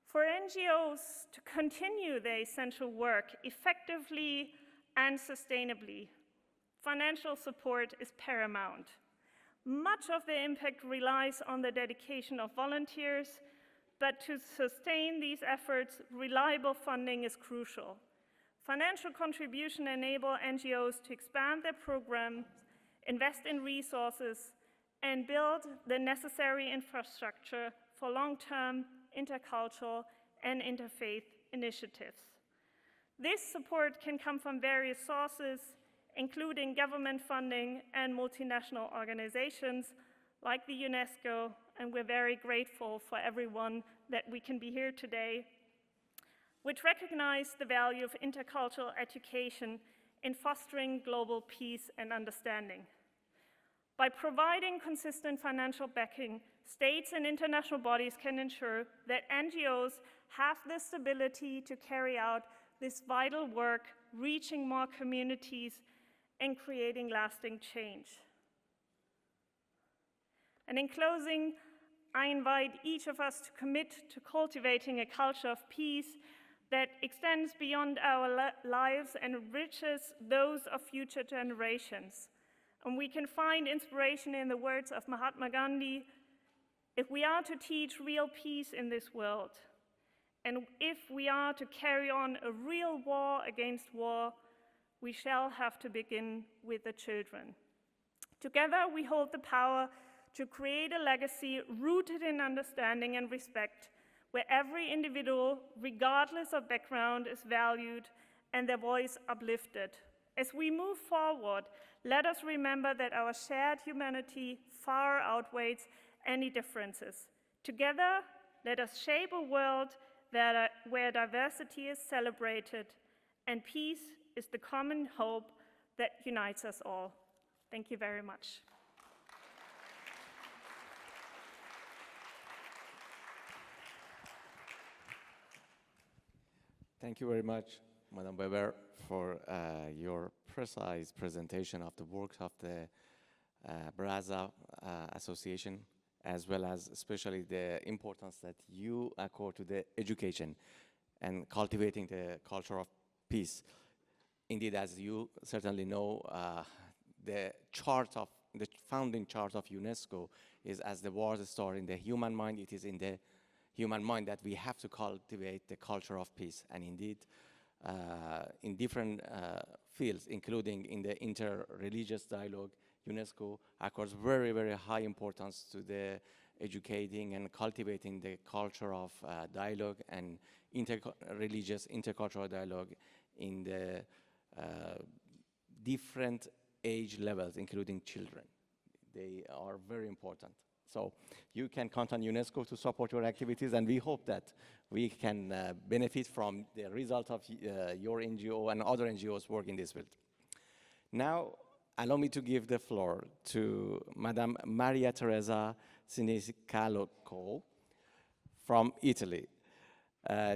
For NGOs to continue their essential work effectively and sustainably, financial support is paramount. Much of the impact relies on the dedication of volunteers, but to sustain these efforts, reliable funding is crucial. Financial contribution enable NGOs to expand their programs, invest in resources, and build the necessary infrastructure for long-term intercultural and interfaith initiatives. This support can come from various sources, including government funding and multinational organizations like the UNESCO, and we're very grateful for everyone that we can be here today, which recognize the value of intercultural education in fostering global peace and understanding. By providing consistent financial backing, states and international bodies can ensure that NGOs have the stability to carry out this vital work, reaching more communities and creating lasting change. And in closing, I invite each of us to commit to cultivating a culture of peace that extends beyond our lives and enriches those of future generations. And we can find inspiration in the words of Mahatma Gandhi: if we are to teach real peace in this world, and if we are to carry on a real war against war, we shall have to begin with the children. Together, we hold the power to create a legacy rooted in understanding and respect, where every individual, regardless of background, is valued and their voice uplifted. As we move forward, let us remember that our shared humanity far outweighs any differences. Together, let us shape a world where diversity is celebrated and peace is the common hope that unites us all. Thank you very much. Thank you very much, Madam Weber, for your precise presentation of the work of the Brazza Association, as well as especially the importance that you accord to the education and cultivating the culture of peace. Indeed, as you certainly know, the founding chart of UNESCO is, as the words start in the human mind, it is in the human mind that we have to cultivate the culture of peace. And indeed, in different fields, including in the inter-religious dialogue, UNESCO accords very, very high importance to the educating and cultivating the culture of dialogue and interreligious, intercultural dialogue in the different age levels, including children. They are very important. So you can count on UNESCO to support your activities, and we hope that we can benefit from the result of your NGO and other NGOs work in this field. Now, allow me to give the floor to Madam Maria Teresa Siniscalco from Italy.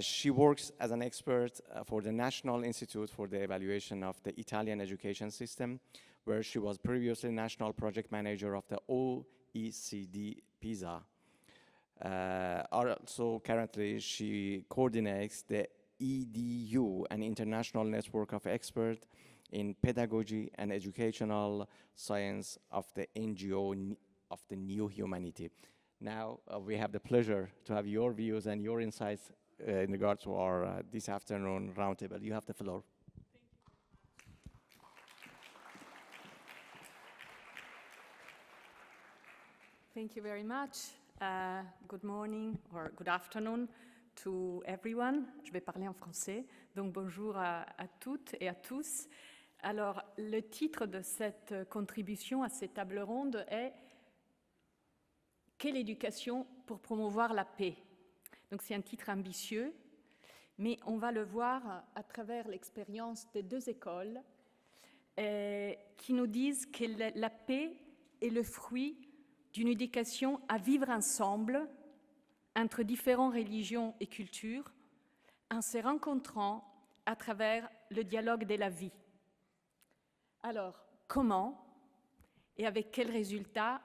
She works as an expert for the National Institute for the Evaluation of the Italian Education System, where she was previously National Project Manager of the OECD PISA. Also, currently, she coordinates the EDU, an international network of experts in pedagogy and educational science of the NGO of the New Humanity. Now, we have the pleasure to have your views and your insights in regard to our this afternoon roundtable. You have the floor. Thank you very much. Good morning or good afternoon to everyone. Je vais parler en français. Donc bonjour à toutes et à tous. Alors le titre de cette contribution à cette table ronde est « Quelle éducation pour promouvoir la paix ?» Donc c'est un titre ambitieux, mais on va le voir à travers l'expérience des deux écoles qui nous disent que la paix est le fruit d'une éducation à vivre ensemble entre différentes religions et cultures, en se rencontrant à travers le dialogue de la vie. Alors, comment et avec quels résultats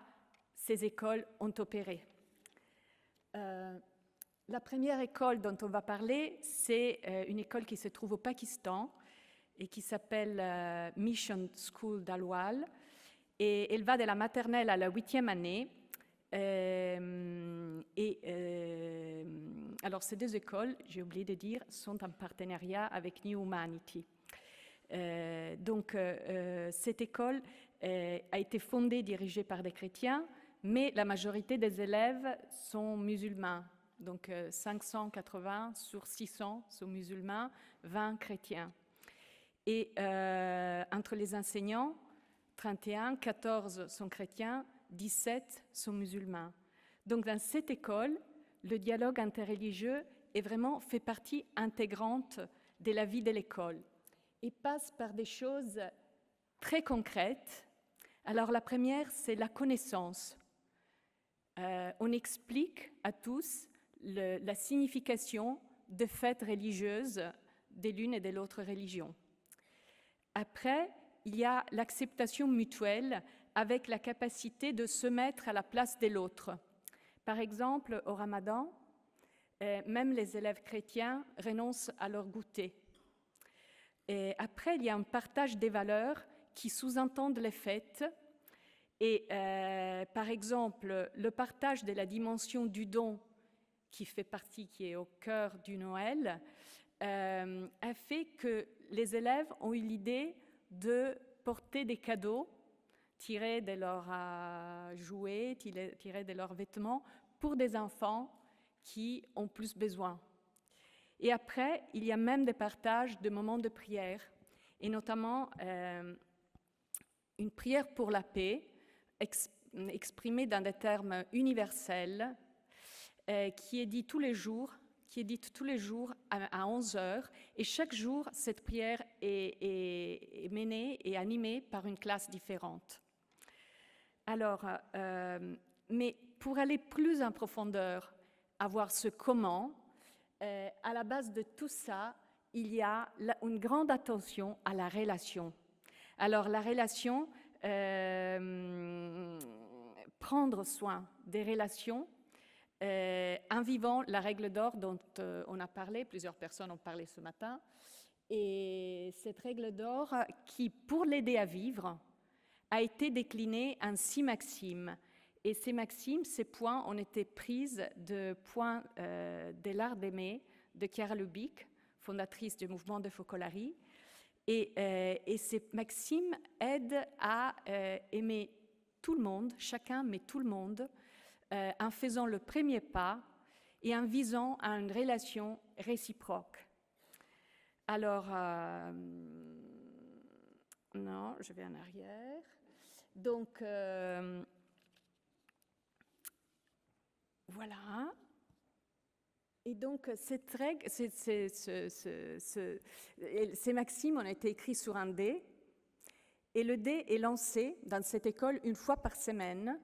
ces écoles ont opéré? La première école dont on va parler, c'est une école qui se trouve au Pakistan, et qui s'appelle Mission School d'Alwal. Et elle va de la maternelle à la 8e année. Alors, ces deux écoles, j'ai oublié de dire, sont en partenariat avec Humanity. Cette école a été fondée, dirigée par des chrétiens, mais la majorité des élèves sont musulmans. Donc 580 sur 600 sont musulmans, 20 chrétiens. Et entre les enseignants, 31, 14 sont chrétiens, 17 sont musulmans. Donc dans cette école, le dialogue interreligieux est vraiment fait partie intégrante de la vie de l'école. Il passe par des choses très concrètes. Alors la première, c'est la connaissance. On explique à tous la signification des fêtes religieuses de l'une et de l'autre religion. Après, il y a l'acceptation mutuelle avec la capacité de se mettre à la place de l'autre. Par exemple, au Ramadan, même les élèves chrétiens renoncent à leur goûter. Et après, il y a un partage des valeurs qui sous-entendent les fêtes. Et par exemple, le partage de la dimension du don, qui est au cœur du Noël, a fait que les élèves ont eu l'idée de porter des cadeaux tirés de leurs jouets, tirés de leurs vêtements, pour des enfants qui ont plus besoin. Et après, il y a même des partages de moments de prière, et notamment une prière pour la paix, exprimée dans des termes universels, qui est dite tous les jours à 11 heures, et chaque jour, cette prière est menée et animée par une classe différente. Alors, mais pour aller plus en profondeur, à voir ce comment, à la base de tout ça, il y a une grande attention à la relation. Alors, la relation, prendre soin des relations, en vivant la règle d'or dont on a parlé, plusieurs personnes ont parlé ce matin, et cette règle d'or qui, pour l'aider à vivre, a été déclinée en 6 maximes. Et ces maximes, ces points, ont été prises de points de l'art d'aimer de Chiara Lubick, fondatrice du mouvement de Focolari. Et ces maximes aident à aimer tout le monde, chacun mais tout le monde, en faisant le premier pas et en visant à une relation réciproque. Alors, non, je vais en arrière. Donc, voilà. Et donc, cette règle, ces maximes ont été écrits sur un dé, et le dé est lancé dans cette école une fois par semaine.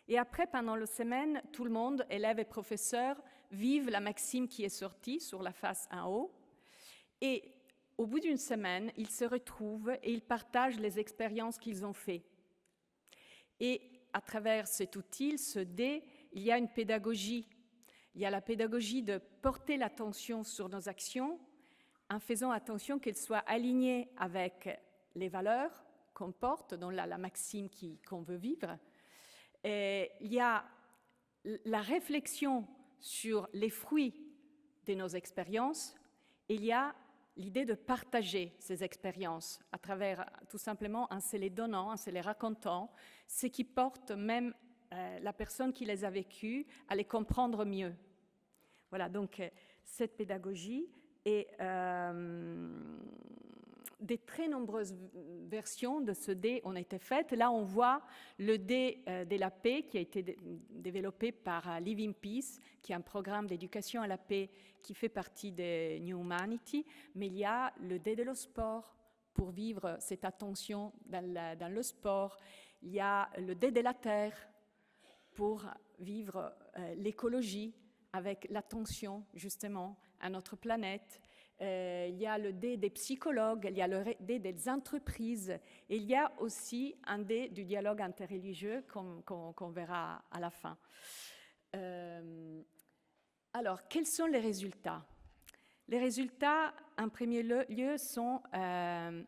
Et après, pendant la semaine, tout le monde, élèves et professeurs, vivent la maxime qui est sortie sur la face en haut. Et au bout d'une semaine, ils se retrouvent et ils partagent les expériences qu'ils ont faites. Et à travers cet outil, ce dé, il y a une pédagogie. Il y a la pédagogie de porter l'attention sur nos actions en faisant attention qu'elles soient alignées avec les valeurs qu'on porte, dans la maxime qu'on veut vivre. Et il y a la réflexion sur les fruits de nos expériences. Et il y a l'idée de partager ces expériences à travers, tout simplement, en se les donnant, en se les racontant, ce qui porte même la personne qui les a vécues à les comprendre mieux. Voilà, donc cette pédagogie et des très nombreuses versions de ce dé ont été faites. Là, on voit le dé de la paix qui a été développé par Living Peace, qui est un programme d'éducation à la paix qui fait partie de Humanity, mais il y a le dé de le sport pour vivre cette attention dans le sport. Il y a le dé de la terre pour vivre l'écologie avec l'attention justement à notre planète. Il y a le dé des psychologues, il y a le dé des entreprises, et il y a aussi un dé du dialogue interreligieux qu'on verra à la fin. Alors, quels sont les résultats? Les résultats, en premier lieu, sont un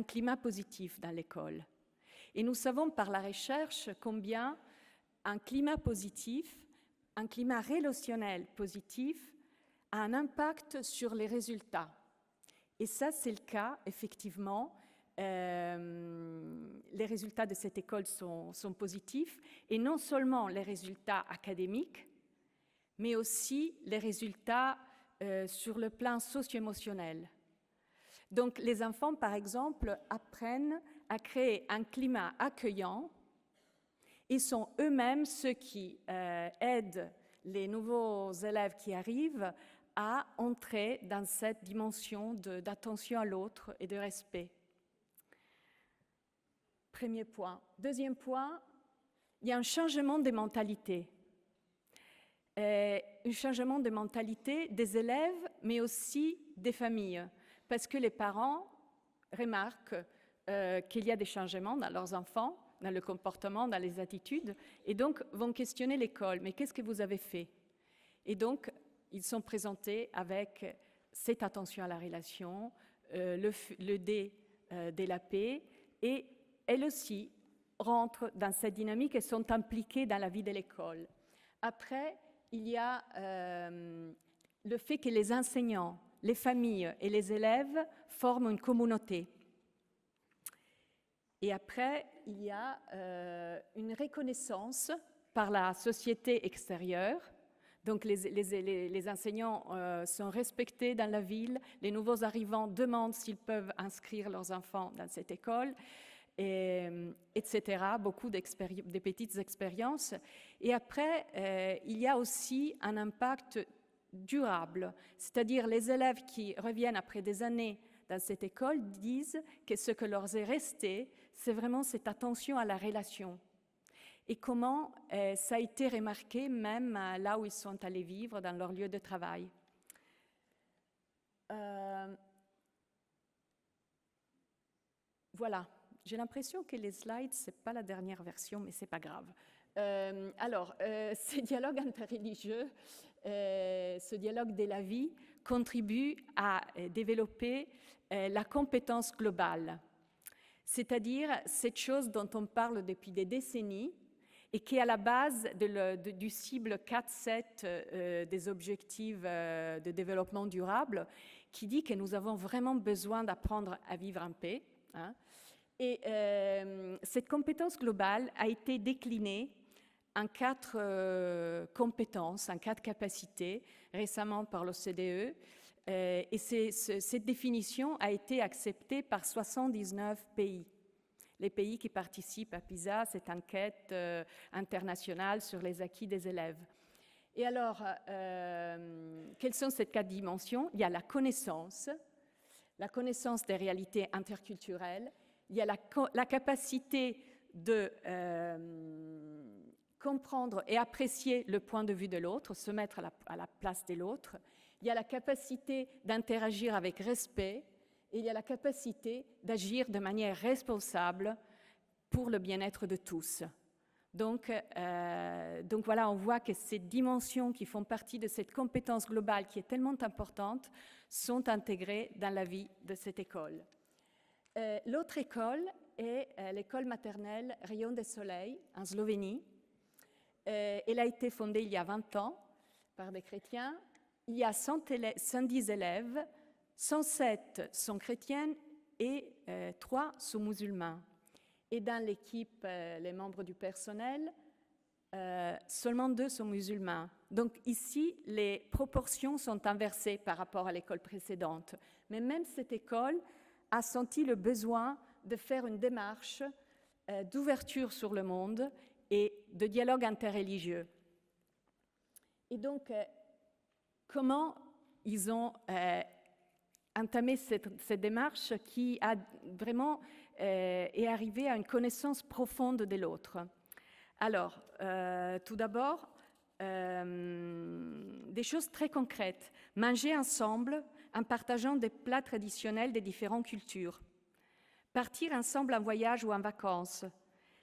climat positif dans l'école. Et nous savons par la recherche combien un climat positif, un climat relationnel positif, a un impact sur les résultats. Et ça, c'est le cas, effectivement. Les résultats de cette école sont positifs, et non seulement les résultats académiques, mais aussi les résultats sur le plan socio-émotionnel. Donc, les enfants, par exemple, apprennent à créer un climat accueillant et sont eux-mêmes ceux qui aident les nouveaux élèves qui arrivent à entrer dans cette dimension d'attention à l'autre et de respect. Premier point. Deuxième point, il y a un changement de mentalité. Un changement de mentalité des élèves, mais aussi des familles. Parce que les parents remarquent qu'il y a des changements dans leurs enfants, dans le comportement, dans les attitudes, et donc vont questionner l'école. Mais qu'est-ce que vous avez fait? Et donc, ils sont présentés avec cette attention à la relation, le D de la paix, et elles aussi rentrent dans cette dynamique et sont impliquées dans la vie de l'école. Après, il y a le fait que les enseignants, les familles et les élèves forment une communauté. Et après, il y a une reconnaissance par la société extérieure. Donc les enseignants sont respectés dans la ville, les nouveaux arrivants demandent s'ils peuvent inscrire leurs enfants dans cette école, etc. Beaucoup de petites expériences. Et après, il y a aussi un impact durable, c'est-à-dire les élèves qui reviennent après des années dans cette école disent que ce que leur est resté, c'est vraiment cette attention à la relation. Et comment ça a été remarqué même là où ils sont allés vivre, dans leur lieu de travail. Voilà, j'ai l'impression que les slides, ce n'est pas la dernière version, mais ce n'est pas grave. Ce dialogue interreligieux, ce dialogue de la vie, contribue à développer la compétence globale, c'est-à-dire cette chose dont on parle depuis des décennies, et qui est à la base du cible 4.7 des objectifs de développement durable, qui dit que nous avons vraiment besoin d'apprendre à vivre en paix. Hein. Et cette compétence globale a été déclinée en 4 compétences, en 4 capacités, récemment par l'OCDE. Et cette définition a été acceptée par 79 pays. Les pays qui participent à PISA, cette enquête internationale sur les acquis des élèves. Et alors, quelles sont ces 4 dimensions? Il y a la connaissance des réalités interculturelles, il y a la capacité de comprendre et apprécier le point de vue de l'autre, se mettre à la place de l'autre, il y a la capacité d'interagir avec respect, et il y a la capacité d'agir de manière responsable pour le bien-être de tous. Donc voilà, on voit que ces dimensions qui font partie de cette compétence globale qui est tellement importante sont intégrées dans la vie de cette école. L'autre école est l'école maternelle Rayon de Soleil en Slovénie. Elle a été fondée il y a 20 ans par des chrétiens. Il y a 110 élèves. 107 sont chrétiennes et 3 sont musulmans. Et dans l'équipe, les membres du personnel, seulement 2 sont musulmans. Donc ici, les proportions sont inversées par rapport à l'école précédente. Mais même cette école a senti le besoin de faire une démarche d'ouverture sur le monde et de dialogue interreligieux. Et donc, comment ils ont entamé cette démarche qui a vraiment est arrivée à une connaissance profonde de l'autre. Alors, tout d'abord, des choses très concrètes. Manger ensemble en partageant des plats traditionnels des différentes cultures. Partir ensemble en voyage ou en vacances.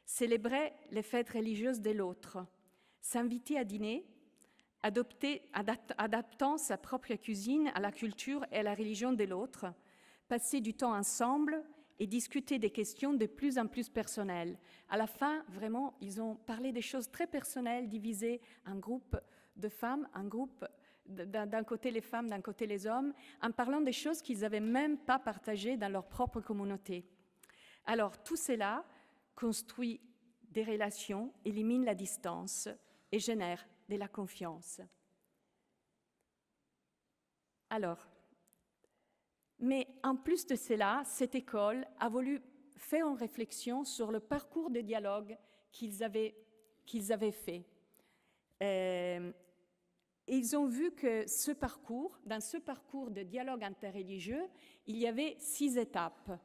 Célébrer les fêtes religieuses de l'autre. S'inviter à dîner adaptant sa propre cuisine à la culture et à la religion de l'autre, passer du temps ensemble et discuter des questions de plus en plus personnelles. À la fin, vraiment, ils ont parlé des choses très personnelles, divisées en groupes de femmes, en groupes d'un côté les femmes, d'un côté les hommes, en parlant des choses qu'ils n'avaient même pas partagées dans leur propre communauté. Alors, tout cela construit des relations, élimine la distance et génère de la confiance. Alors, mais en plus de cela, cette école a voulu faire une réflexion sur le parcours de dialogue qu'ils avaient fait. Ils ont vu que dans ce parcours de dialogue interreligieux, il y avait 6 étapes.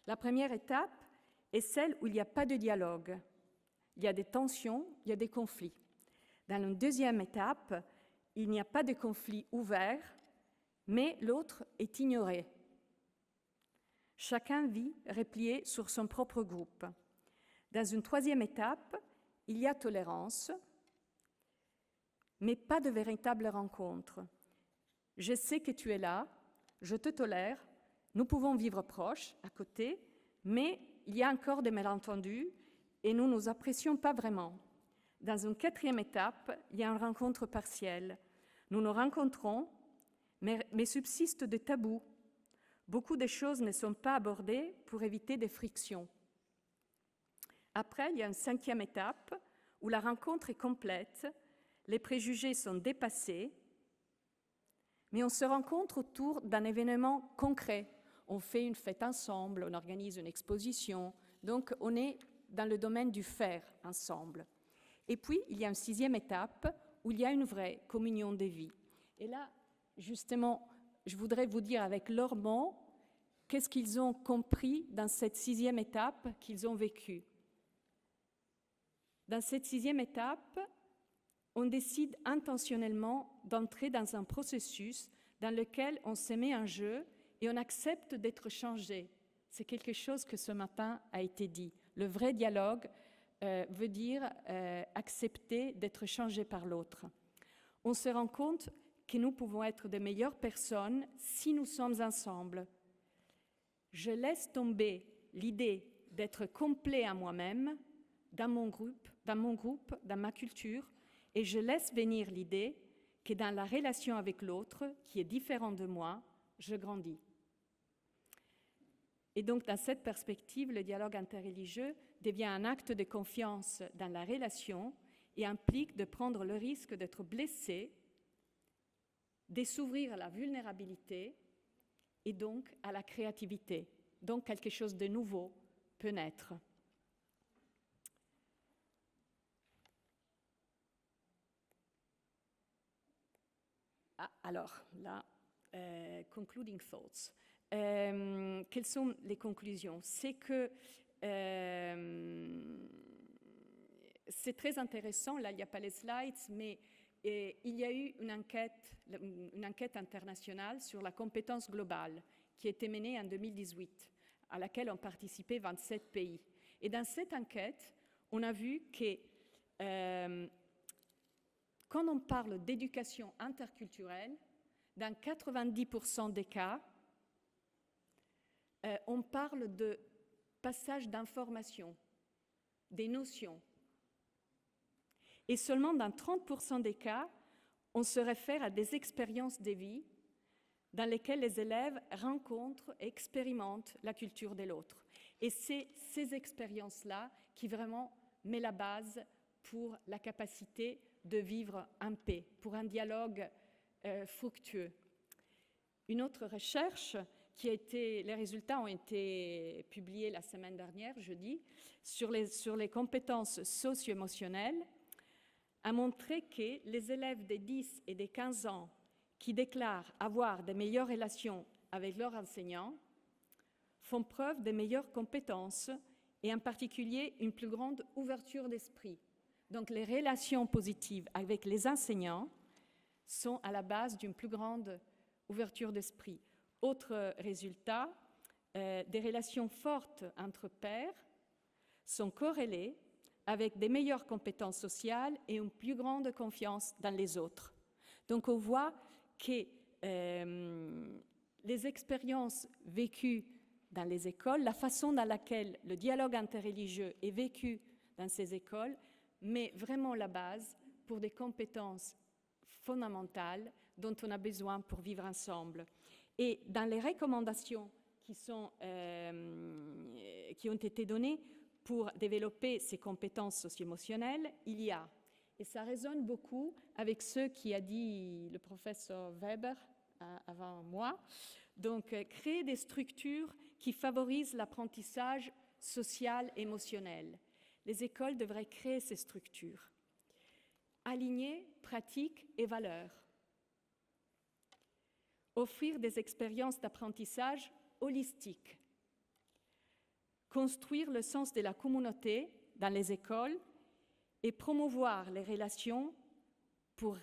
La première étape est celle où il n'y a pas de dialogue. Il y a des tensions, il y a des conflits. Dans la deuxième étape, il n'y a pas de conflit ouvert, mais l'autre est ignoré. Chacun vit replié sur son propre groupe. Dans une troisième étape, il y a tolérance, mais pas de véritable rencontre. Je sais que tu es là, je te tolère, nous pouvons vivre proches, à côté, mais il y a encore des malentendus et nous ne nous apprécions pas vraiment. Dans une quatrième étape, il y a une rencontre partielle. Nous nous rencontrons, mais subsistent des tabous. Beaucoup de choses ne sont pas abordées pour éviter des frictions. Après, il y a une cinquième étape où la rencontre est complète, les préjugés sont dépassés, mais on se rencontre autour d'un événement concret. On fait une fête ensemble, on organise une exposition, donc on est dans le domaine du faire ensemble. Et puis, il y a une sixième étape où il y a une vraie communion des vies. Et là, justement, je voudrais vous dire avec leurs mots, qu'est-ce qu'ils ont compris dans cette sixième étape qu'ils ont vécue. Dans cette sixième étape, on décide intentionnellement d'entrer dans un processus dans lequel on se met en jeu et on accepte d'être changé. C'est quelque chose que ce matin a été dit. Le vrai dialogue veut dire accepter d'être changé par l'autre. On se rend compte que nous pouvons être de meilleures personnes si nous sommes ensemble. Je laisse tomber l'idée d'être complet à moi-même, dans mon groupe, dans ma culture, et je laisse venir l'idée que dans la relation avec l'autre, qui est différent de moi, je grandis. Et donc, dans cette perspective, le dialogue interreligieux devient un acte de confiance dans la relation et implique de prendre le risque d'être blessé, de s'ouvrir à la vulnérabilité et donc à la créativité. Donc, quelque chose de nouveau peut naître. Alors, là, concluding thoughts. Quelles sont les conclusions? C'est que c'est très intéressant, là il n'y a pas les slides, mais il y a eu une enquête internationale sur la compétence globale qui a été menée en 2018, à laquelle ont participé 27 pays. Et dans cette enquête, on a vu que quand on parle d'éducation interculturelle, dans 90% des cas, on parle de passage d'informations, des notions. Et seulement dans 30% des cas, on se réfère à des expériences de vie dans lesquelles les élèves rencontrent et expérimentent la culture de l'autre. Et c'est ces expériences-là qui vraiment mettent la base pour la capacité de vivre en paix, pour un dialogue fructueux. Une autre recherche les résultats ont été publiés la semaine dernière, jeudi, sur les compétences socio-émotionnelles, a montré que les élèves des 10 et des 15 ans qui déclarent avoir de meilleures relations avec leurs enseignants font preuve de meilleures compétences et en particulier une plus grande ouverture d'esprit. Donc les relations positives avec les enseignants sont à la base d'une plus grande ouverture d'esprit. Autre résultat, des relations fortes entre pairs sont corrélées avec des meilleures compétences sociales et une plus grande confiance dans les autres. Donc on voit que les expériences vécues dans les écoles, la façon dans laquelle le dialogue interreligieux est vécu dans ces écoles, met vraiment la base pour des compétences fondamentales dont on a besoin pour vivre ensemble. Et dans les recommandations qui ont été données pour développer ces compétences socio-émotionnelles, il y a, et ça résonne beaucoup avec ce qu'a dit le professeur Weber avant moi, donc créer des structures qui favorisent l'apprentissage social et émotionnel. Les écoles devraient créer ces structures. Aligner pratiques et valeurs. Offrir des expériences d'apprentissage holistiques. Construire le sens de la communauté dans les écoles et promouvoir les relations pour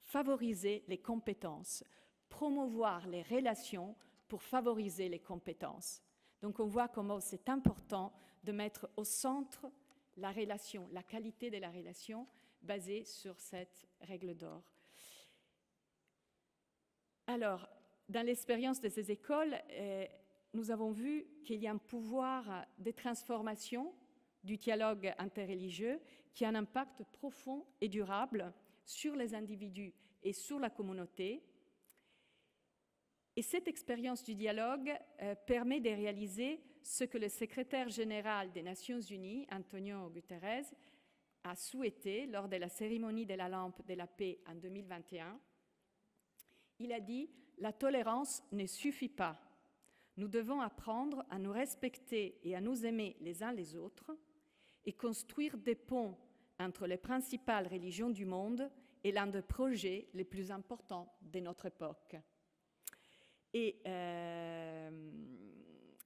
favoriser les compétences. Promouvoir les relations pour favoriser les compétences. Donc on voit comment c'est important de mettre au centre la relation, la qualité de la relation basée sur cette règle d'or. Alors, dans l'expérience de ces écoles, nous avons vu qu'il y a un pouvoir de transformation du dialogue interreligieux qui a un impact profond et durable sur les individus et sur la communauté. Et cette expérience du dialogue permet de réaliser ce que le secrétaire général des Nations Unies, Antonio Guterres, a souhaité lors de la cérémonie de la lampe de la paix en 2021. Il a dit « La tolérance ne suffit pas. Nous devons apprendre à nous respecter et à nous aimer les uns les autres et construire des ponts entre les principales religions du monde et l'un des projets les plus importants de notre époque. » Et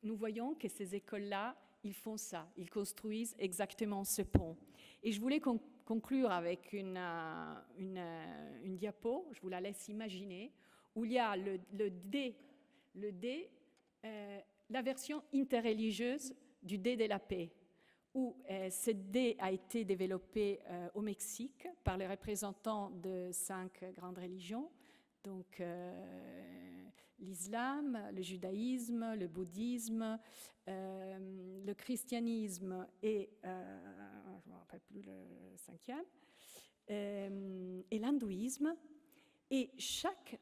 nous voyons que ces écoles-là, ils font ça, ils construisent exactement ce pont. Et je voulais conclure avec une diapo, je vous la laisse imaginer, où il y a le D, la version interreligieuse du D de la paix, où ce D a été développé au Mexique par les représentants de 5 grandes religions, donc l'islam, le judaïsme, le bouddhisme, le christianisme et, je ne me rappelle plus le 5e, et l'hindouisme. Et chaque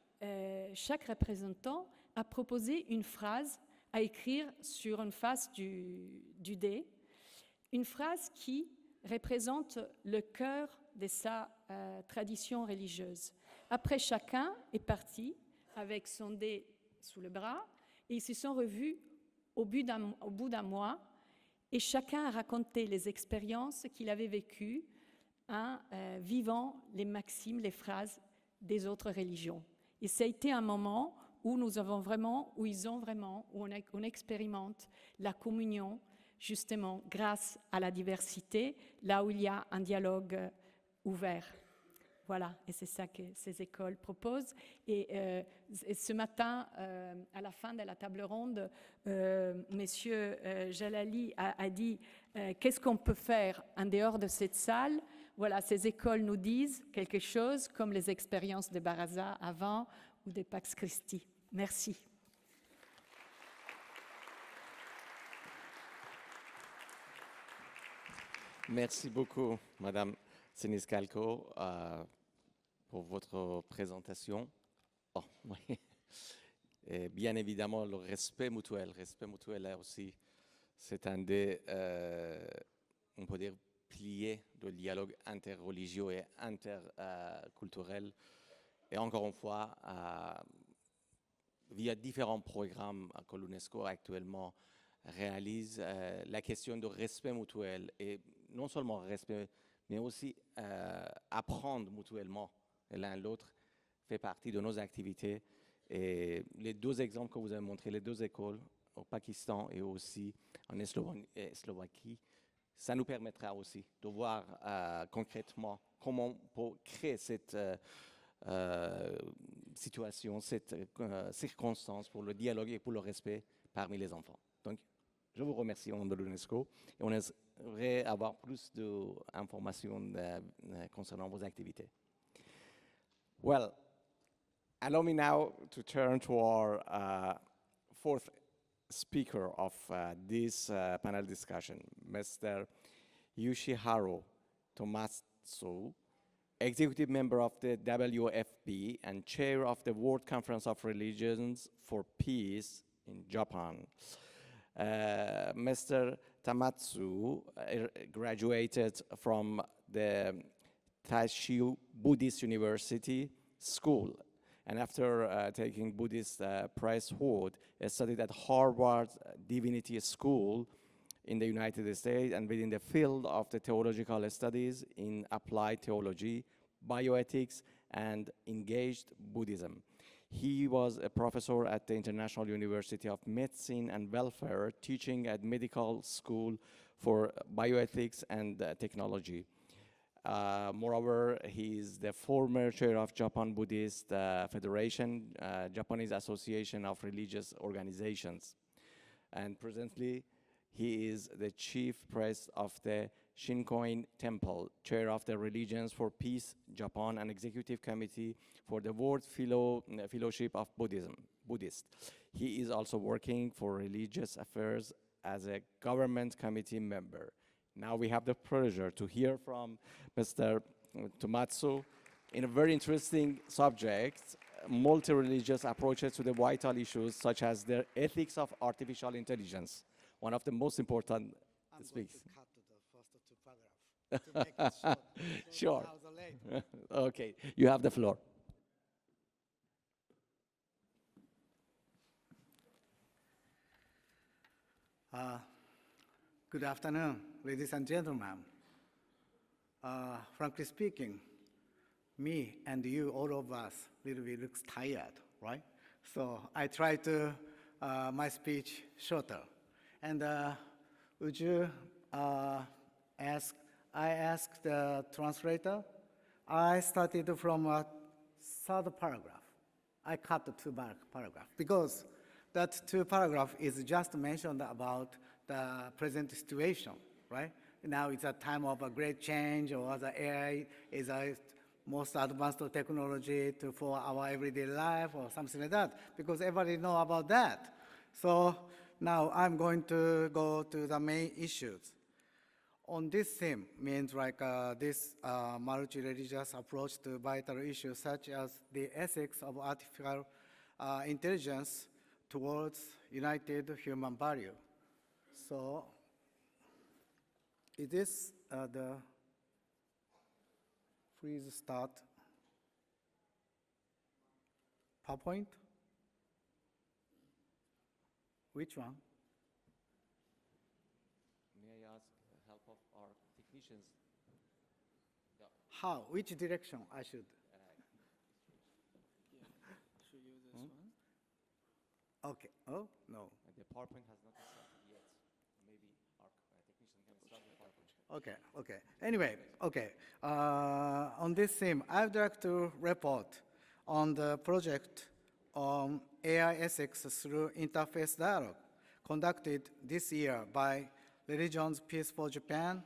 représentant a proposé une phrase à écrire sur une face du dé, une phrase qui représente le cœur de sa tradition religieuse. Après, chacun est parti avec son dé sous le bras et ils se sont revus au bout d'un mois et chacun a raconté les expériences qu'il avait vécues en vivant les maximes, les phrases des autres religions. Et ça a été un moment où on expérimente la communion, justement, grâce à la diversité, là où il y a un dialogue ouvert. Voilà, et c'est ça que ces écoles proposent. Et ce matin, à la fin de la table ronde, Monsieur Jalali a dit qu'est-ce qu'on peut faire en dehors de cette salle. Voilà, ces écoles nous disent quelque chose comme les expériences de Baraza avant ou de Pax Christi. Merci. Merci beaucoup, Madame Siniscalco, pour votre présentation. Oh, oui. Et bien évidemment, le respect mutuel là aussi, c'est un des, on peut dire, piliers du dialogue interreligieux et interculturel. Et encore une fois, via différents programmes que l'UNESCO actuellement réalise, la question de respect mutuel et non seulement respect, mais aussi apprendre mutuellement l'un l'autre fait partie de nos activités. Et les 2 exemples que vous avez montrés, les 2 écoles au Pakistan et aussi en Slovaquie, ça nous permettra aussi de voir concrètement comment on peut créer cette situation, cette circonstance pour le dialogue et pour le respect parmi les enfants. Donc, Je vous remercie au nom de l'UNESCO et on aimerait avoir plus d'informations concernant vos activités. Well, allow me now to turn to our fourth speaker of this panel discussion, Mr. Yoshiharu Tomatsu, executive member of the WFP and chair of the World Conference of Religions for Peace in Japan. Mr. Tamatsu graduated from the Taishu Buddhist University School, and after taking Buddhist priesthood, studied at Harvard Divinity School in the United States and within the field of the theological studies in applied theology, bioethics, and engaged Buddhism. He was a professor at the International University of Medicine and Welfare, teaching at medical school for bioethics and technology. Moreover, he is the former chair of Japan Buddhist Federation, Japanese Association of Religious Organizations. And presently, he is the chief priest of the Shinkoin Temple, chair of the Religions for Peace Japan, and executive committee for the World Fellowship of Buddhists. He is also working for religious affairs as a government committee member. Now we have the pleasure to hear from Mr. Tomatsu in a very interesting subject, multi-religious approaches to the vital issues such as the ethics of artificial intelligence, one of the most important speaks. I'm going to cut to the first two paragraphs to make it short. Sure. I was late. Okay, you have the floor. Good afternoon, ladies and gentlemen. Frankly speaking, me and you, all of us, little bit looks tired, right? So I try to my speech shorter. And would you ask? I asked the translator. I started from a third paragraph. I cut the two paragraph because that two paragraph is just mentioned about the present situation, right? Now it's a time of a great change, or the AI is a most advanced technology for our everyday life or something like that, because everybody know about that. So now I'm going to go to the main issues. On this theme means like this multi-religious approach to vital issues such as the ethics of artificial intelligence towards united human value. So it is the, please start PowerPoint. Which one? May I ask the help of our technicians? How? Which direction I should? Should use this one? Okay. Oh, no. The PowerPoint has not started yet. Maybe our technician can start the PowerPoint. Okay, okay. Anyway, okay. On this theme, I would like to report on the project on AI ethics through interfaith dialogue conducted this year by Religions Peace for Japan,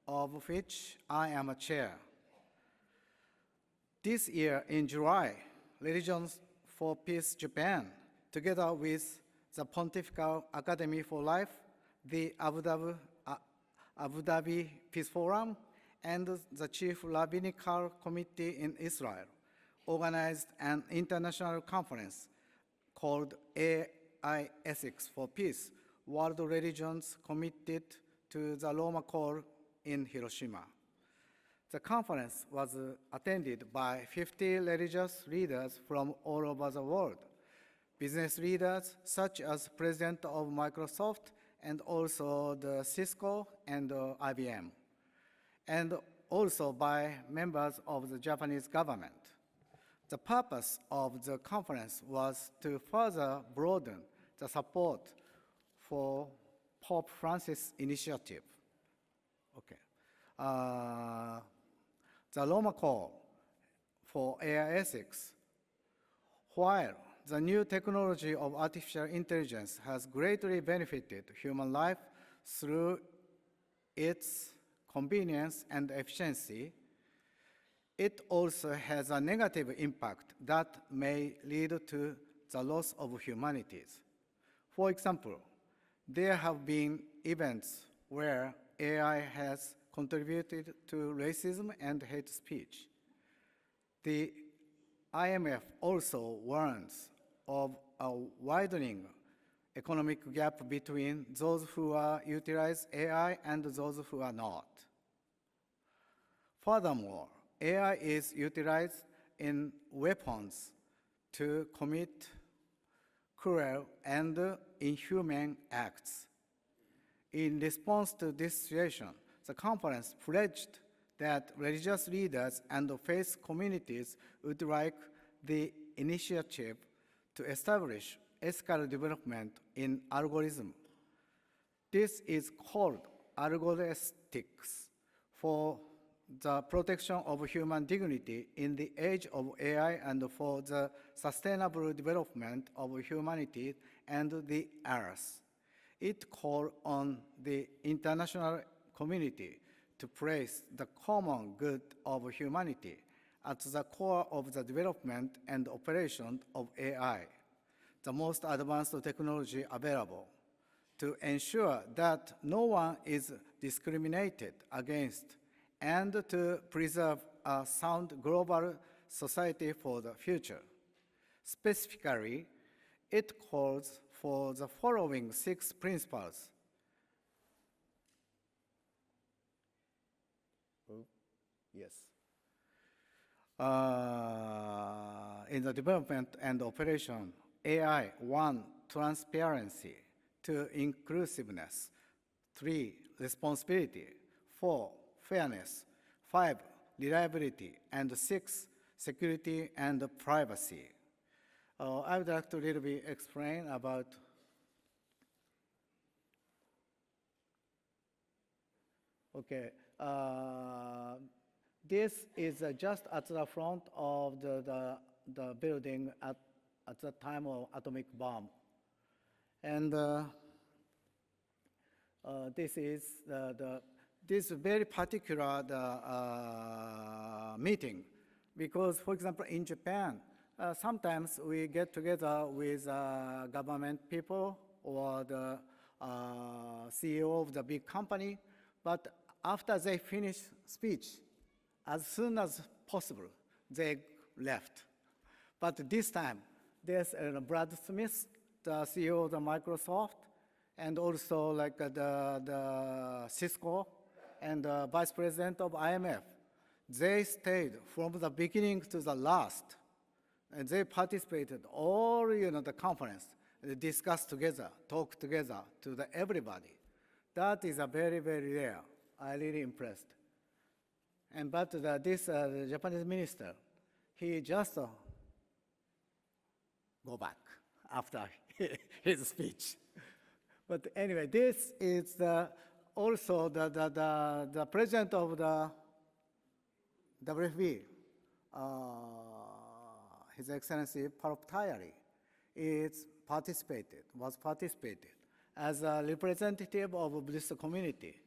of which I am a chair. This year in July, Religions for Peace Japan, together with the Pontifical Academy for Life, the Abu Dhabi Peace Forum, and the Chief Rabbinical Committee in Israel, organized an international conference called AI Ethics for Peace, World Religions Committed to the Roma Call in Hiroshima. The conference was attended by 50 religious leaders from all over the world, business leaders such as President of Microsoft and also the Cisco and IBM, and also by members of the Japanese government. The purpose of the conference was to further broaden the support for Pope Francis' initiative. Okay. The Roma Call for AI ethics, while the new technology of artificial intelligence has greatly benefited human life through its convenience and efficiency, it also has a negative impact that may lead to the loss of humanities. For example, there have been events where AI has contributed to racism and hate speech. The IMF also warns of a widening economic gap between those who utilize AI and those who are not. Furthermore, AI is utilized in weapons to commit cruel and inhuman acts. In response to this situation, the conference pledged that religious leaders and faith communities would like the initiative to establish ethical development in algorithm. This is called algorithmics for the protection of human dignity in the age of AI and for the sustainable development of humanity and the earth. It called on the international community to place the common good of humanity at the core of the development and operation of AI, the most advanced technology available, to ensure that no one is discriminated against and to preserve a sound global society for the future. Specifically, it calls for the following 6 principles. Yes. In the development and operation, AI, 1, transparency, 2, inclusiveness, 3, responsibility, 4, fairness, 5, reliability, and 6, security and privacy. I would like to little bit explain about this is just at the front of the building at the time of atomic bomb. And this is this very particular meeting, because, for example, in Japan, sometimes we get together with government people or the CEO of the big company, but after they finish speech, as soon as possible, they left. But this time, there's Brad Smith, the CEO of the Microsoft, and also like the Cisco and the Vice President of IMF. They stayed from the beginning to the last, and they participated all the conference. They discussed together, talk together to everybody. That is a very, very rare. I'm really impressed. And but this Japanese minister, he just go back after his speech. But anyway, this is also the president of the WFB, His Excellency Paroptayari, was participated as a representative of Buddhist community,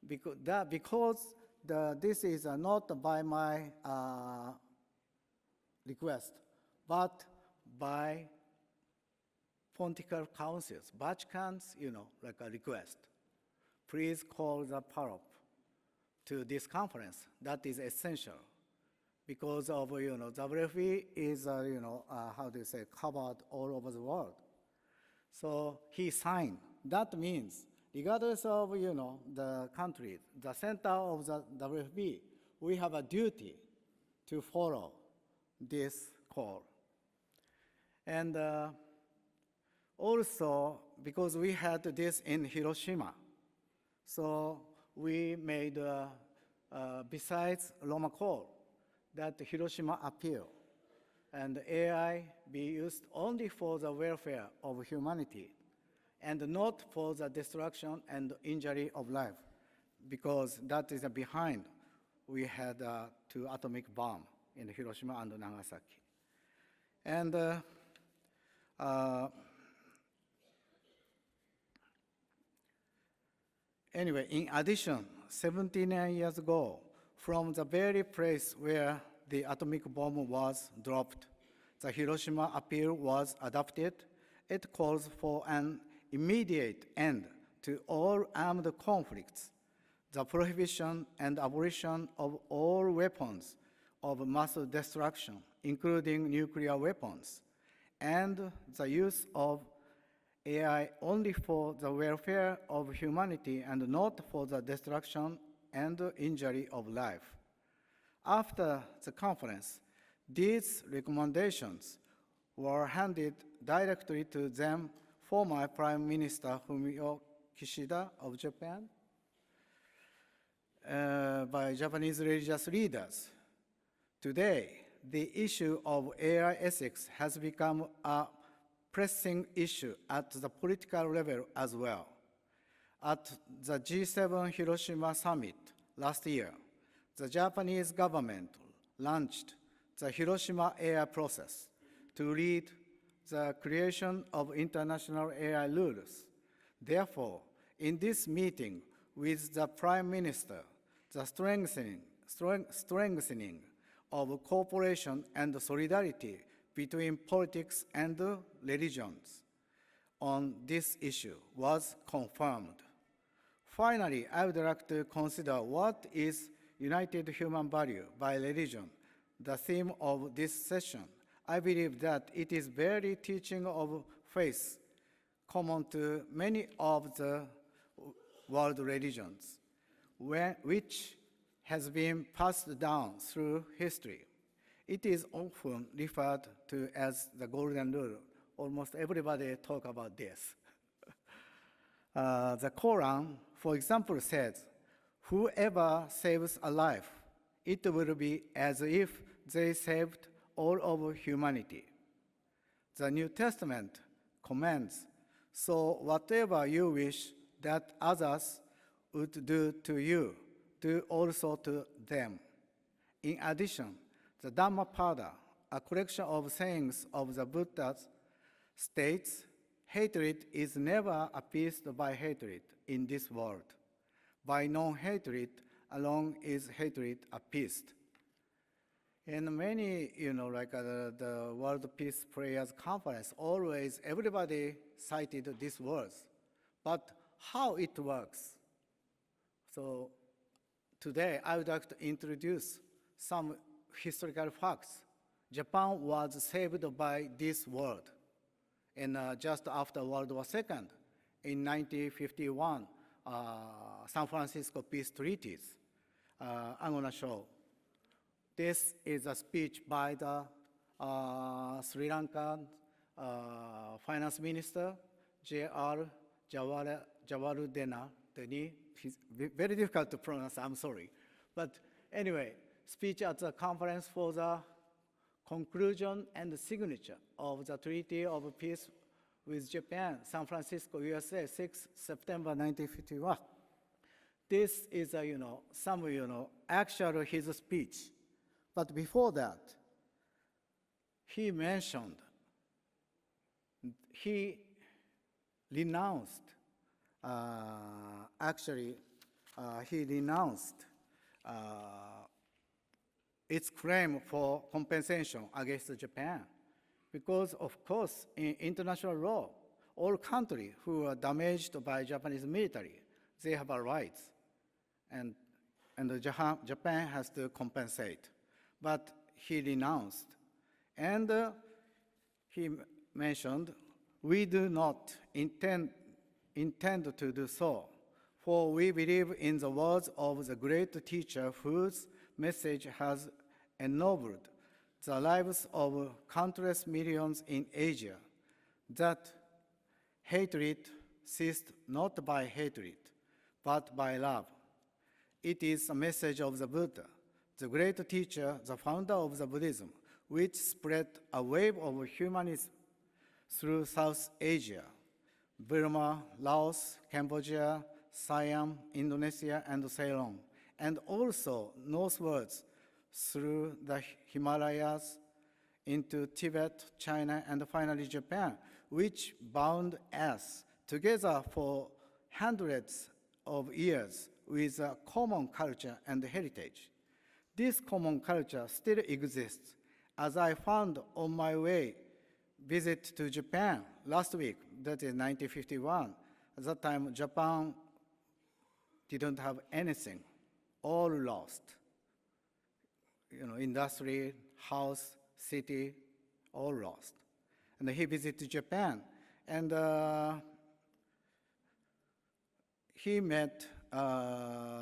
because this is not by my request, but by Pontifical Councils, Vatican's, like a request. Please call the Parop to this conference. That is essential, because of, WFE is, how do you say, covered all over the world. So he signed. That means, regardless of, the country, the center of the WFB, we have a duty to follow this call. And also, because we had this in Hiroshima, so we made, besides Roma call, that Hiroshima appeal, and AI be used only for the welfare of humanity, and not for the destruction and injury of life, because that is behind. We had 2 atomic bombs in Hiroshima and Nagasaki. And Anyway, in addition, 79 years ago, from the very place where the atomic bomb was dropped, the Hiroshima Appeal was adopted. It calls for an immediate end to all armed conflicts, the prohibition and abolition of all weapons of mass destruction, including nuclear weapons, and the use of AI only for the welfare of humanity and not for the destruction and injury of life. After the conference, these recommendations were handed directly to then former Prime Minister Fumio Kishida of Japan by Japanese religious leaders. Today, the issue of AI ethics has become a pressing issue at the political level as well. At the G7 Hiroshima summit last year, the Japanese government launched the Hiroshima AI process to lead the creation of international AI rules. Therefore, in this meeting with the Prime Minister, the strengthening of cooperation and solidarity between politics and religions on this issue was confirmed. Finally, I would like to consider what is united human value by religion, the theme of this session. I believe that it is very teaching of faith common to many of the world religions, which has been passed down through history. It is often referred to as the golden rule. Almost everybody talk about this. The Quran, for example, says, whoever saves a life, it will be as if they saved all of humanity. The New Testament commands, so whatever you wish that others would do to you, do also to them. In addition, the Dhammapada, a collection of sayings of the Buddha, states, hatred is never appeased by hatred in this world. By non-hatred alone is hatred appeased. In many, the World Peace Prayers Conference, always everybody cited these words. But how it works? So today, I would like to introduce some historical facts. Japan was saved by this word. And just after World War II, in 1951, San Francisco Peace Treaties. I'm going to show. This is a speech by the Sri Lankan Finance Minister, J.R. Jawaharlal Nehru. He's very difficult to pronounce, I'm sorry. But anyway, speech at the conference for the conclusion and the signature of the Treaty of Peace with Japan, San Francisco, USA, 6 September 1951. This is, actually his speech. But before that, he mentioned, he renounced, its claim for compensation against Japan. Because, of course, in international law, all countries who are damaged by Japanese military, they have a right. And Japan has to compensate. But he renounced. And he mentioned, we do not intend to do so, for we believe in the words of the great teacher whose message has ennobled the lives of countless millions in Asia, that hatred ceased not by hatred, but by love. It is a message of the Buddha, the great teacher, the founder of the Buddhism, which spread a wave of humanism through South Asia, Burma, Laos, Cambodia, Siam, Indonesia, and Ceylon, and also northwards through the Himalayas into Tibet, China, and finally Japan, which bound us together for hundreds of years with a common culture and heritage. This common culture still exists, as I found on my way visit to Japan last week, that is 1951. At that time, Japan didn't have anything, all lost. Industry, house, city, all lost. And he visited Japan, and he met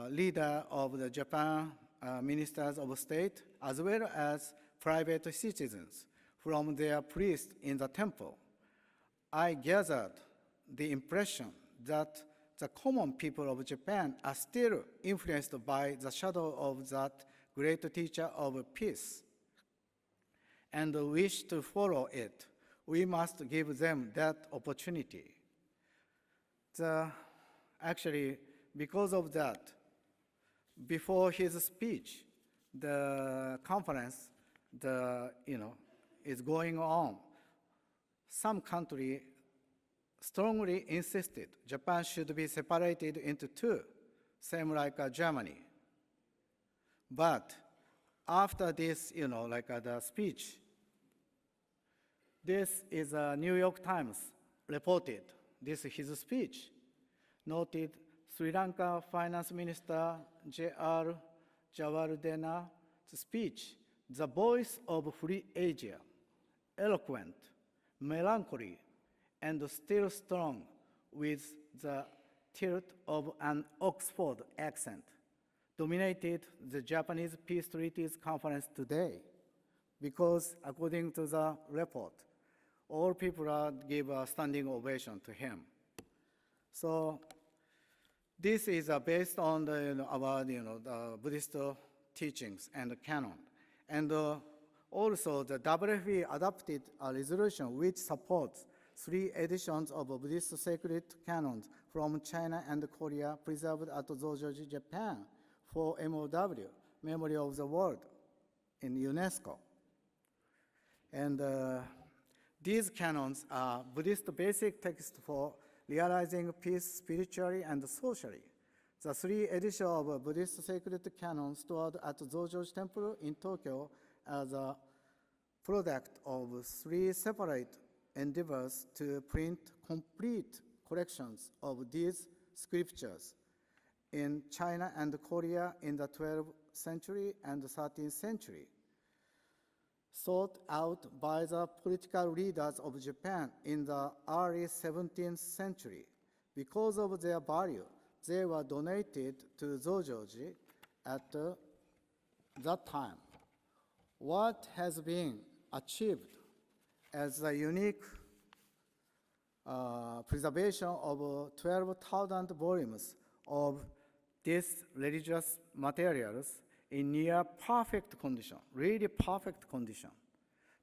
leader of the Japan ministers of state, as well as private citizens from their priests in the temple. I gathered the impression that the common people of Japan are still influenced by the shadow of that great teacher of peace and wish to follow it. We must give them that opportunity. Actually, because of that, before his speech, the conference, is going on. Some country strongly insisted Japan should be separated into two, same like Germany. But after this, the speech, this is a New York Times reported. This is his speech. Noted Sri Lanka Finance Minister J.R. Jayawardena's speech, the voice of free Asia, eloquent, melancholy, and still strong with the tilt of an Oxford accent, dominated the Japanese Peace Treaties Conference today, because according to the report, all people give a standing ovation to him. So this is based on the Buddhist teachings and canon. And also the WFP adopted a resolution which supports 3 editions of Buddhist sacred canons from China and Korea preserved at Zojoji, Japan for MOW, Memory of the World, in UNESCO. And these canons are Buddhist basic texts for realizing peace spiritually and socially. The 3 editions of Buddhist sacred canons stored at Zojoji Temple in Tokyo as a product of 3 separate endeavors to print complete collections of these scriptures in China and Korea in the 12th century and 13th century, sought out by the political leaders of Japan in the early 17th century. Because of their value, they were donated to Zojoji at that time. What has been achieved as a unique preservation of 12,000 volumes of these religious materials in near perfect condition, really perfect condition,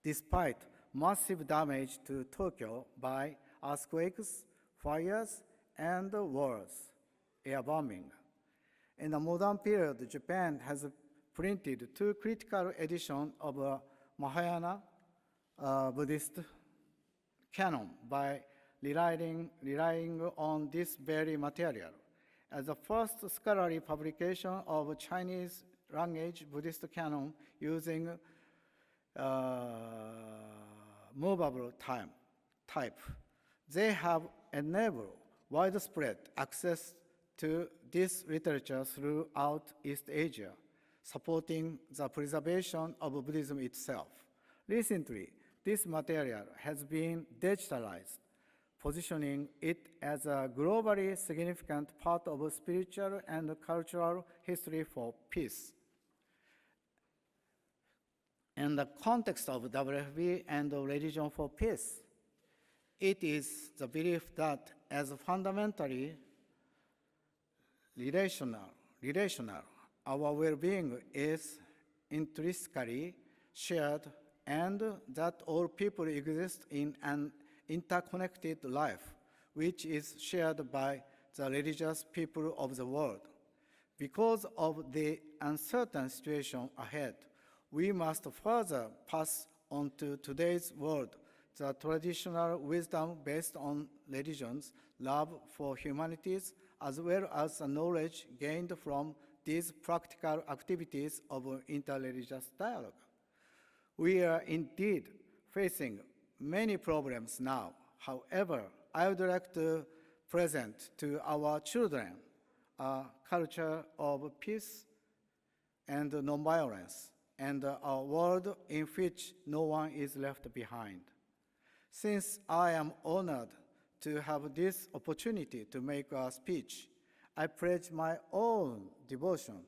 despite massive damage to Tokyo by earthquakes, fires, and wars, air bombing. In the modern period, Japan has printed 2 critical editions of Mahayana Buddhist canon by relying on this very material. As the first scholarly publication of Chinese language Buddhist canon using movable type, they have enabled widespread access to this literature throughout East Asia, supporting the preservation of Buddhism itself. Recently, this material has been digitalized, positioning it as a globally significant part of spiritual and cultural history for peace. In the context of WFP and religion for peace, it is the belief that as fundamentally relational, our well-being is intrinsically shared, and that all people exist in an interconnected life, which is shared by the religious people of the world. Because of the uncertain situation ahead, we must further pass on to today's world the traditional wisdom based on religions, love for humanities, as well as the knowledge gained from these practical activities of interreligious dialogue. We are indeed facing many problems now. However, I would like to present to our children a culture of peace and nonviolence, and a world in which no one is left behind. Since I am honored to have this opportunity to make a speech, I pledge my own devotion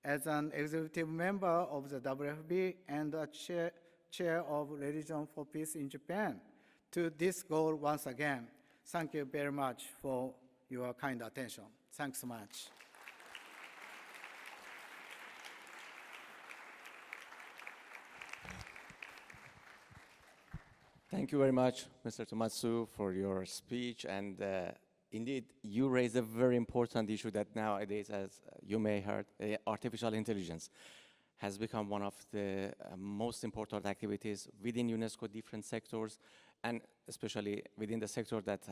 as an executive member of the WFB and a chair of Religion for Peace in Japan to this goal once again. Thank you very much for your kind attention. Thanks so much. Thank you very much, Mr. Tomatsu, for your speech. And indeed, you raised a very important issue that nowadays, as you may heard, artificial intelligence has become one of the most important activities within UNESCO different sectors, and especially within the sector that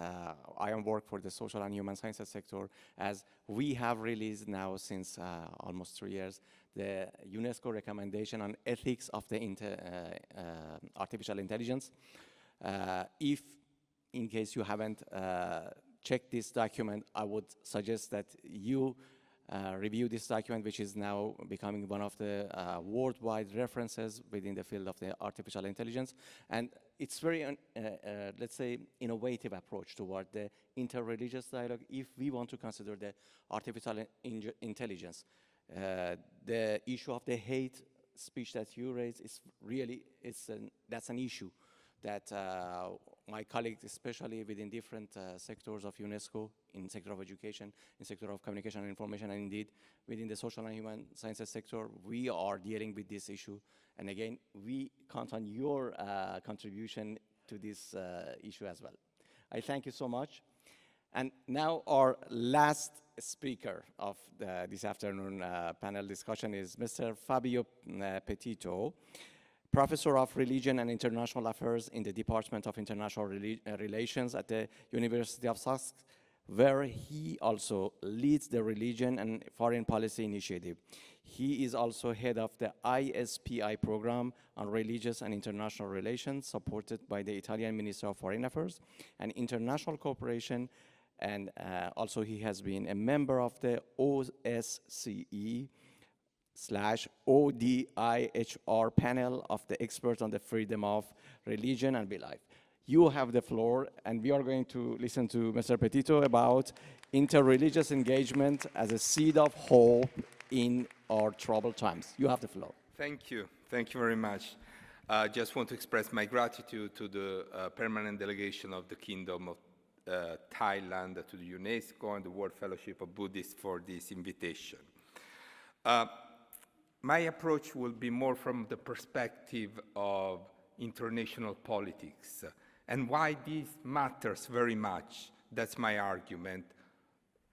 I am work for, the social and human sciences sector, as we have released now since almost 3 years, the UNESCO recommendation on ethics of the artificial intelligence. If, in case you haven't checked this document, I would suggest that you review this document, which is now becoming one of the worldwide references within the field of the artificial intelligence. And it's very, let's say, innovative approach toward the interreligious dialogue if we want to consider the artificial intelligence. The issue of the hate speech that you raised is really, that's an issue that my colleagues, especially within different sectors of UNESCO, in sector of education, in sector of communication and information, and indeed within the social and human sciences sector, we are dealing with this issue. And again, we count on your contribution to this issue as well. I thank you so much. And now our last speaker of this afternoon panel discussion is Mr. Fabio Petito, Professor of Religion and International Affairs in the Department of International Relations at the University of Sussex, where he also leads the Religion and Foreign Policy Initiative. He is also head of the ISPI program on religious and international relations, supported by the Italian Minister of Foreign Affairs and International Cooperation, and also he has been a member of the OSCE/ODIHR panel of the experts on the freedom of religion and belief. You have the floor, and we are going to listen to Mr. Petito about interreligious engagement as a seed of hope in our troubled times. You have the floor. Thank you. Thank you very much. I just want to express my gratitude to the permanent delegation of the Kingdom of Thailand, to the UNESCO and the World Fellowship of Buddhists for this invitation. My approach will be more from the perspective of international politics and why this matters very much, that's my argument,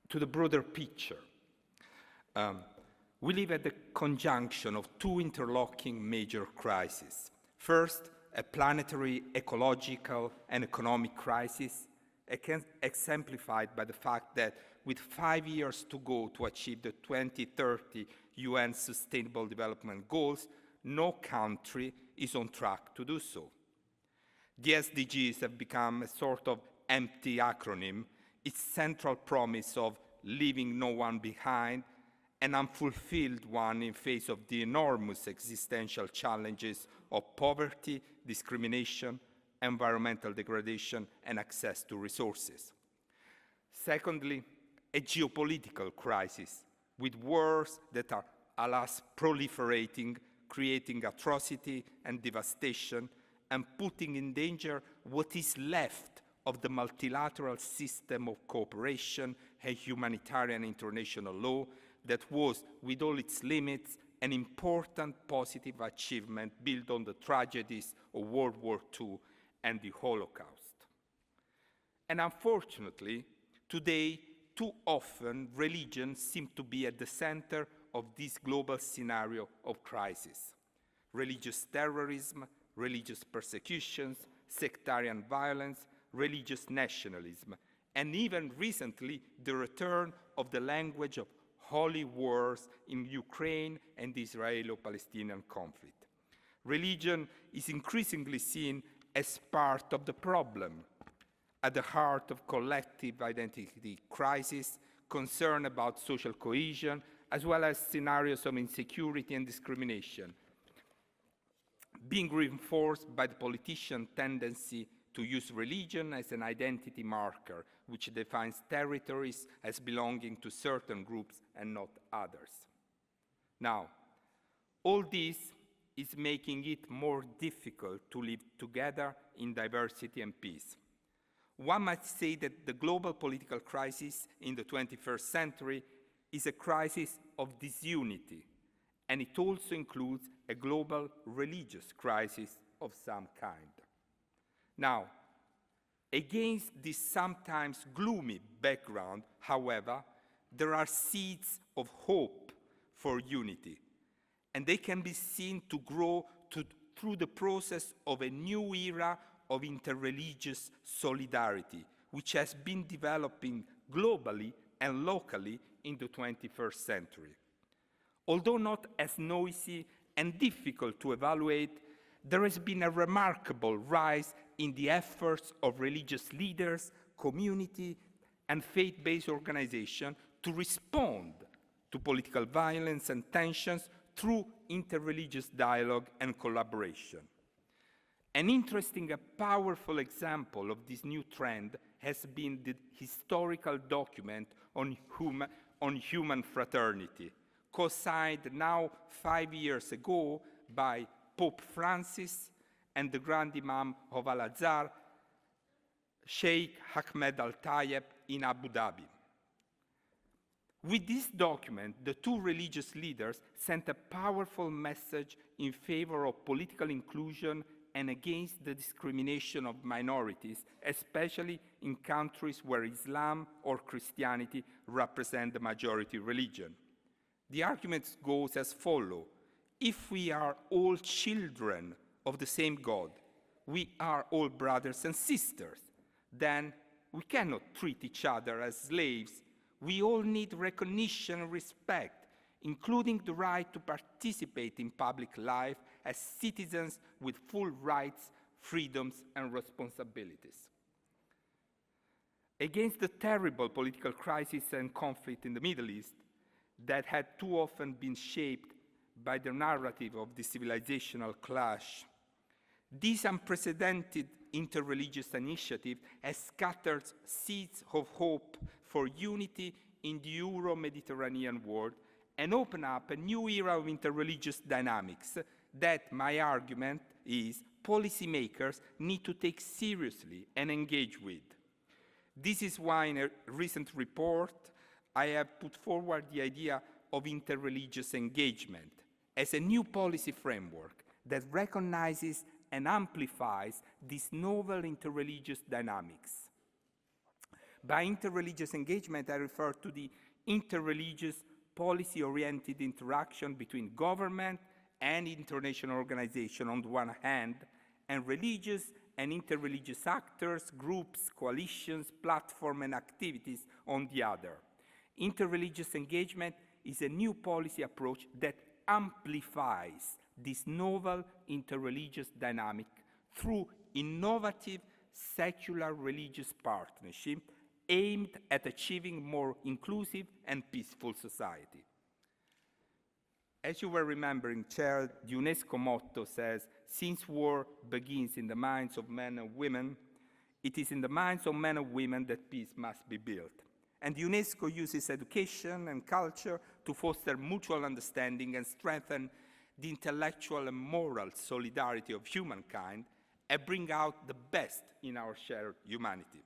to the broader picture. We live at the conjunction of two interlocking major crises. First, a planetary ecological and economic crisis, exemplified by the fact that with 5 years to go to achieve the 2030 UN Sustainable Development Goals, no country is on track to do so. The SDGs have become a sort of empty acronym, its central promise of leaving no one behind, an unfulfilled one in face of the enormous existential challenges of poverty, discrimination, environmental degradation, and access to resources. Secondly, a geopolitical crisis with wars that are, alas, proliferating, creating atrocity and devastation, and putting in danger what is left of the multilateral system of cooperation and humanitarian international law that was, with all its limits, an important positive achievement built on the tragedies of World War II and the Holocaust. And unfortunately, today, too often, religion seems to be at the center of this global scenario of crisis. Religious terrorism, religious persecutions, sectarian violence, religious nationalism, and even recently the return of the language of holy wars in Ukraine and the Israelo-Palestinian conflict. Religion is increasingly seen as part of the problem, at the heart of collective identity crisis, concern about social cohesion, as well as scenarios of insecurity and discrimination, being reinforced by the politician tendency to use religion as an identity marker, which defines territories as belonging to certain groups and not others. Now, all this is making it more difficult to live together in diversity and peace. One might say that the global political crisis in the 21st century is a crisis of disunity, and it also includes a global religious crisis of some kind. Now, against this sometimes gloomy background, however, there are seeds of hope for unity, and they can be seen to grow through the process of a new era of interreligious solidarity, which has been developing globally and locally in the 21st century. Although not as noisy and difficult to evaluate, there has been a remarkable rise in the efforts of religious leaders, community, and faith-based organizations to respond to political violence and tensions through interreligious dialogue and collaboration. An interesting and powerful example of this new trend has been the historical document on human fraternity, co-signed now 5 years ago by Pope Francis and the Grand Imam of Al-Azhar, Sheikh Ahmed Al-Tayeb in Abu Dhabi. With this document, the two religious leaders sent a powerful message in favor of political inclusion and against the discrimination of minorities, especially in countries where Islam or Christianity represent the majority religion. The argument goes as follows: if we are all children of the same God, we are all brothers and sisters, then we cannot treat each other as slaves. We all need recognition and respect, including the right to participate in public life as citizens with full rights, freedoms, and responsibilities. Against the terrible political crisis and conflict in the Middle East that had too often been shaped by the narrative of the civilizational clash, this unprecedented interreligious initiative has scattered seeds of hope for unity in the Euro-Mediterranean world and opened up a new era of interreligious dynamics that, my argument is, policymakers need to take seriously and engage with. This is why in a recent report I have put forward the idea of interreligious engagement as a new policy framework that recognizes and amplifies these novel interreligious dynamics. By interreligious engagement, I refer to the interreligious policy-oriented interaction between government and international organizations on the one hand, and religious and interreligious actors, groups, coalitions, platforms, and activities on the other. Interreligious engagement is a new policy approach that amplifies this novel interreligious dynamic through innovative secular religious partnership aimed at achieving more inclusive and peaceful society. As you were remembering, Chair, the UNESCO motto says, "Since war begins in the minds of men and women, it is in the minds of men and women that peace must be built." And UNESCO uses education and culture to foster mutual understanding and strengthen the intellectual and moral solidarity of humankind and bring out the best in our shared humanity.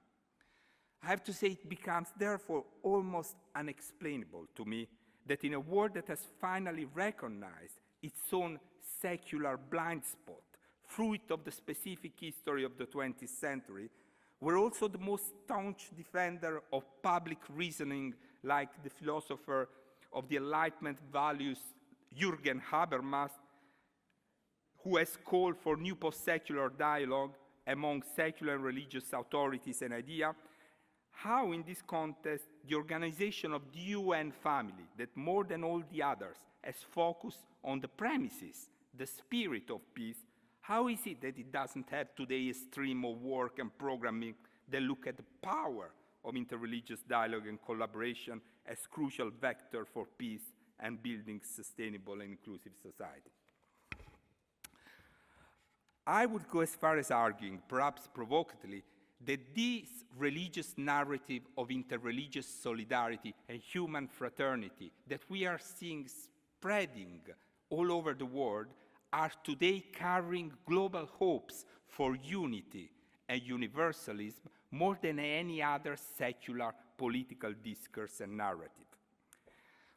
I have to say it becomes therefore almost unexplainable to me that in a world that has finally recognized its own secular blind spot, fruit of the specific history of the 20th century, we're also the most staunch defender of public reasoning, like the philosopher of the Enlightenment values, Jürgen Habermas, who has called for new post-secular dialogue among secular and religious authorities and ideas, how in this context the organization of the UN family, that more than all the others has focused on the premises, the spirit of peace, how is it that it doesn't have today a stream of work and programming that look at the power of interreligious dialogue and collaboration as crucial vector for peace and building sustainable and inclusive society? I would go as far as arguing, perhaps provocatively, that this religious narrative of interreligious solidarity and human fraternity that we are seeing spreading all over the world are today carrying global hopes for unity and universalism more than any other secular political discourse and narrative.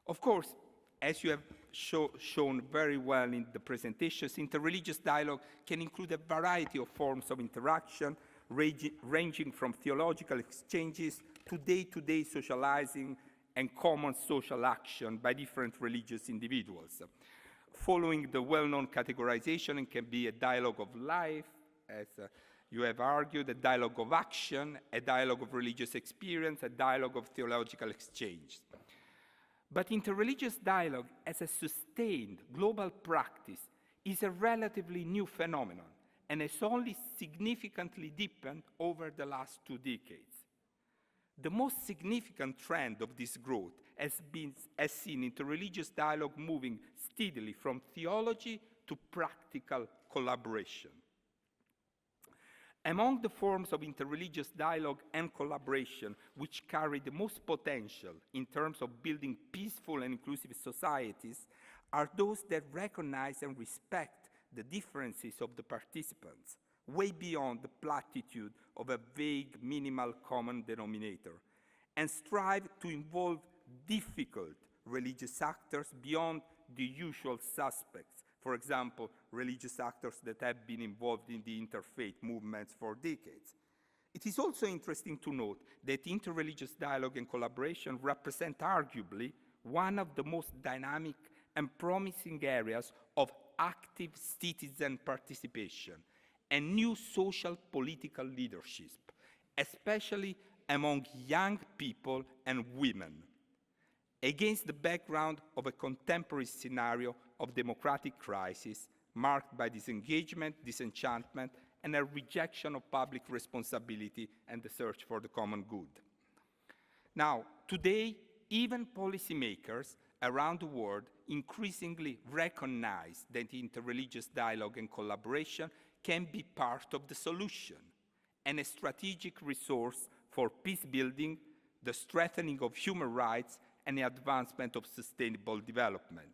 Of course, as you have shown very well in the presentations, interreligious dialogue can include a variety of forms of interaction, ranging from theological exchanges to day-to-day socializing and common social action by different religious individuals. Following the well-known categorization, it can be a dialogue of life, as you have argued, a dialogue of action, a dialogue of religious experience, a dialogue of theological exchange. But interreligious dialogue as a sustained global practice is a relatively new phenomenon and has only significantly deepened over the last 2 decades. The most significant trend of this growth has seen interreligious dialogue moving steadily from theology to practical collaboration. Among the forms of interreligious dialogue and collaboration which carry the most potential in terms of building peaceful and inclusive societies are those that recognize and respect the differences of the participants, way beyond the platitude of a vague minimal common denominator, and strive to involve difficult religious actors beyond the usual suspects. For example, religious actors that have been involved in the interfaith movements for decades. It is also interesting to note that interreligious dialogue and collaboration represent arguably one of the most dynamic and promising areas of active citizen participation and new social political leadership, especially among young people and women, against the background of a contemporary scenario of democratic crisis marked by disengagement, disenchantment, and a rejection of public responsibility and the search for the common good. Now, today, even policymakers around the world increasingly recognize that interreligious dialogue and collaboration can be part of the solution and a strategic resource for peace building, the strengthening of human rights, and the advancement of sustainable development.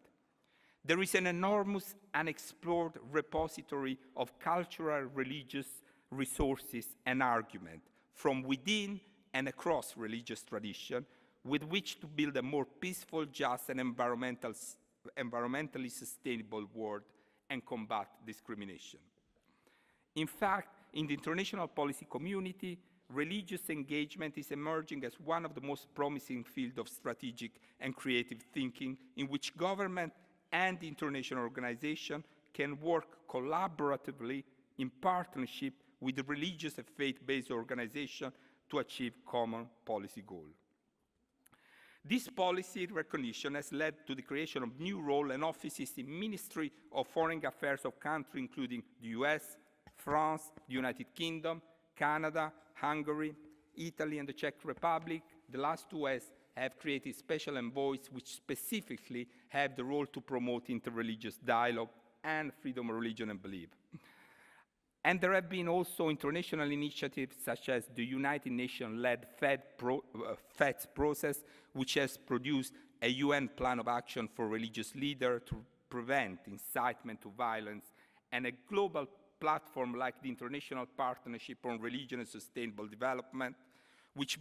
There is an enormous unexplored repository of cultural, religious resources and argument from within and across religious tradition with which to build a more peaceful, just, and environmentally sustainable world and combat discrimination. In fact, in the international policy community, religious engagement is emerging as one of the most promising fields of strategic and creative thinking in which government and international organizations can work collaboratively in partnership with the religious and faith-based organizations to achieve common policy goals. This policy recognition has led to the creation of new roles and offices in Ministry of Foreign Affairs of countries including the US, France, the United Kingdom, Canada, Hungary, Italy, and the Czech Republic. The last 2 have created special envoys which specifically have the role to promote interreligious dialogue and freedom of religion and belief. And there have been also international initiatives such as the United Nations-led FEDS process, which has produced a UN plan of action for religious leaders to prevent incitement to violence, and a global platform like the International Partnership on Religion and Sustainable Development, which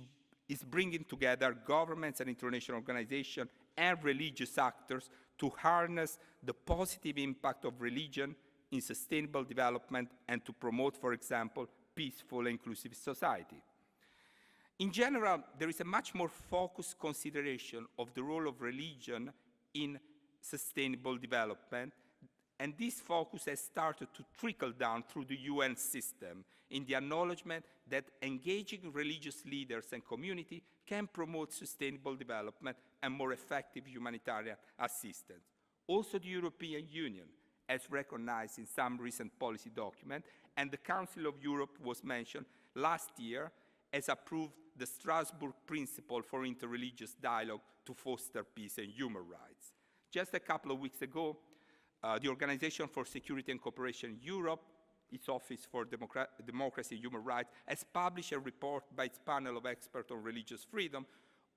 is bringing together governments and international organizations and religious actors to harness the positive impact of religion in sustainable development and to promote, for example, peaceful and inclusive society. In general, there is a much more focused consideration of the role of religion in sustainable development, And this focus has started to trickle down through the UN system in the acknowledgement that engaging religious leaders and community can promote sustainable development and more effective humanitarian assistance. Also, the European Union, as recognized in some recent policy document, and the Council of Europe was mentioned last year, has approved the Strasbourg Principle for Interreligious Dialogue to foster peace and human rights. Just a couple of weeks ago, the Organization for Security and Cooperation in Europe, its Office for Democracy and Human Rights, has published a report by its panel of experts on religious freedom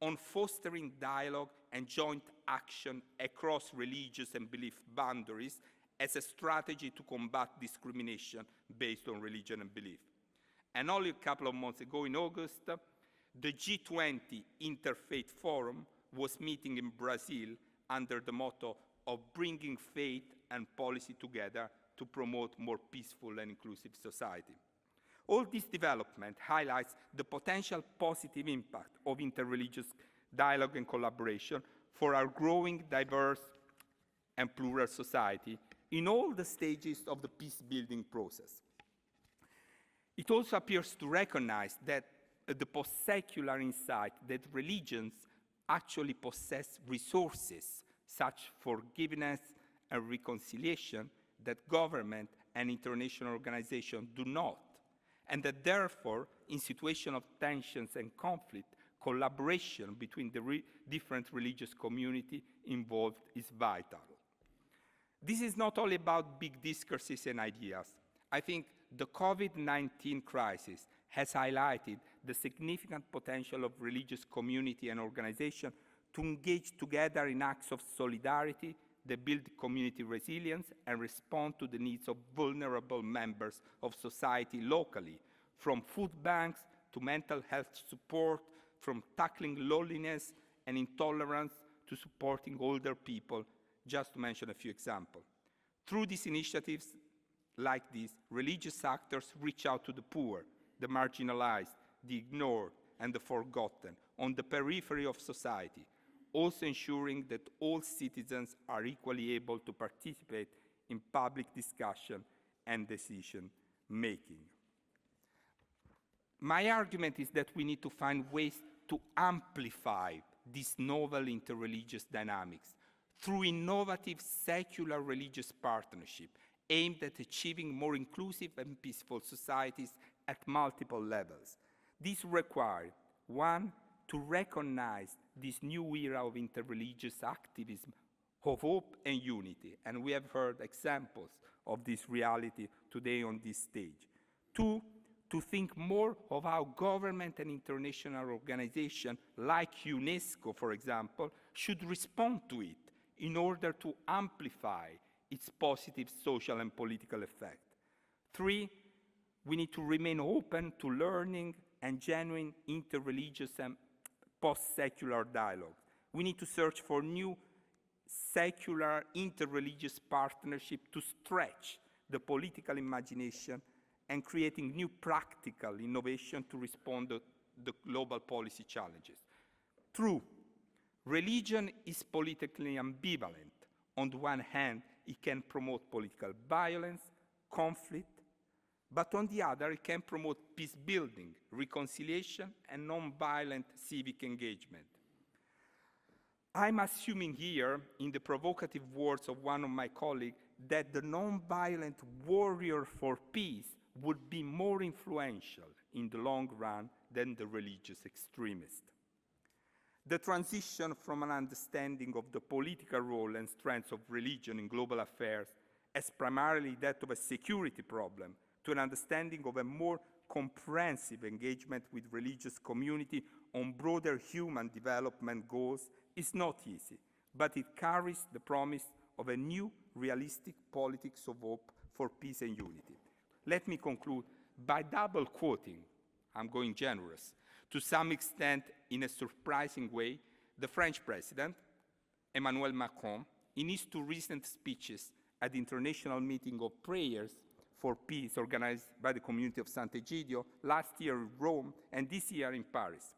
on fostering dialogue and joint action across religious and belief boundaries as a strategy to combat discrimination based on religion and belief. And only a couple of months ago, in August, the G20 Interfaith Forum was meeting in Brazil under the motto of bringing faith and policy together to promote more peaceful and inclusive society. All this development highlights the potential positive impact of interreligious dialogue and collaboration for our growing, diverse, and plural society in all the stages of the peace-building process. It also appears to recognize that the post-secular insight that religions actually possess resources such forgiveness and reconciliation that government and international organizations do not, and that therefore, in situations of tensions and conflict, collaboration between the different religious communities involved is vital. This is not only about big discourses and ideas. I think the COVID-19 crisis has highlighted the significant potential of religious community and organization to engage together in acts of solidarity that build community resilience and respond to the needs of vulnerable members of society locally, from food banks to mental health support, from tackling loneliness and intolerance to supporting older people, just to mention a few examples. Through these initiatives like this, religious actors reach out to the poor, the marginalized, the ignored, and the forgotten on the periphery of society, also ensuring that all citizens are equally able to participate in public discussion and decision-making. My argument is that we need to find ways to amplify these novel interreligious dynamics through innovative secular religious partnership aimed at achieving more inclusive and peaceful societies at multiple levels. This requires, one, to recognize this new era of interreligious activism of hope and unity, and we have heard examples of this reality today on this stage. Two, to think more of how government and international organizations like UNESCO, for example, should respond to it in order to amplify its positive social and political effect. Three, we need to remain open to learning and genuine interreligious and post-secular dialogue. We need to search for new secular interreligious partnership to stretch the political imagination and creating new practical innovation to respond to the global policy challenges. True, religion is politically ambivalent. On the one hand, it can promote political violence, conflict, but on the other, it can promote peace building, reconciliation, and non-violent civic engagement. I'm assuming here, in the provocative words of one of my colleagues, that the non-violent warrior for peace would be more influential in the long run than the religious extremist. The transition from an understanding of the political role and strengths of religion in global affairs as primarily that of a security problem to an understanding of a more comprehensive engagement with religious community on broader human development goals is not easy, but it carries the promise of a new realistic politics of hope for peace and unity. Let me conclude by double quoting, I'm going generous, to some extent in a surprising way, the French president, Emmanuel Macron, in his two recent speeches at the International Meeting of Prayers for Peace organized by the community of Sant'Egidio last year in Rome and this year in Paris.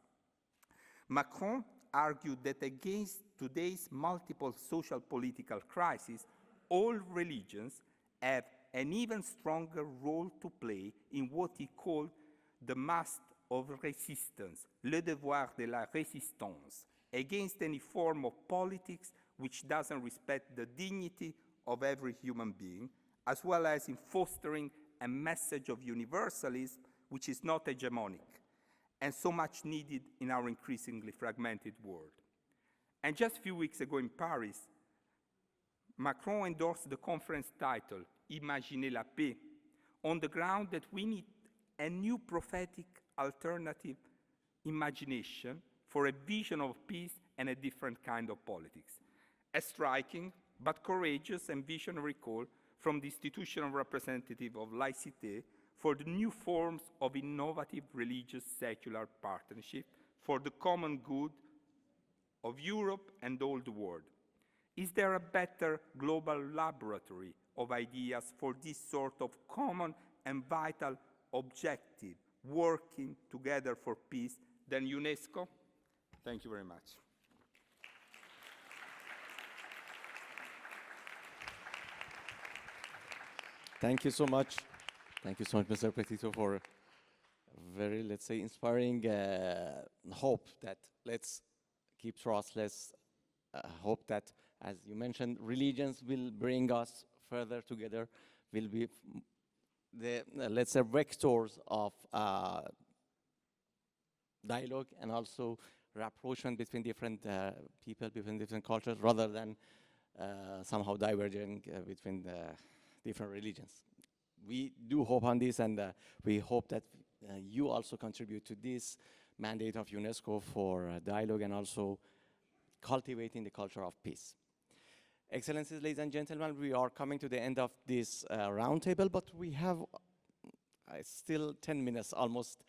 Macron argued that against today's multiple social political crises, all religions have an even stronger role to play in what he called the must of resistance, le devoir de la résistance, against any form of politics which doesn't respect the dignity of every human being, as well as in fostering a message of universalism which is not hegemonic and so much needed in our increasingly fragmented world. And just a few weeks ago in Paris, Macron endorsed the conference title, Imaginez la paix, on the ground that we need a new prophetic alternative imagination for a vision of peace and a different kind of politics. A striking but courageous and visionary call from the institutional representative of laïcité for the new forms of innovative religious secular partnership for the common good of Europe and all the world. Is there a better global laboratory of ideas for this sort of common and vital objective, working together for peace, than UNESCO? Thank you very much. Thank you so much. Thank you so much, Mr. Petito, for a very, let's say, inspiring hope that let's keep trust, let's hope that, as you mentioned, religions will bring us further together, will be the, let's say, vectors of dialogue and also rapprochement between different people, between different cultures, rather than somehow diverging between the different religions. We do hope on this, and we hope that you also contribute to this mandate of UNESCO for dialogue and also cultivating the culture of peace. Excellencies, ladies and gentlemen, we are coming to the end of this roundtable, but we have still 10 minutes almost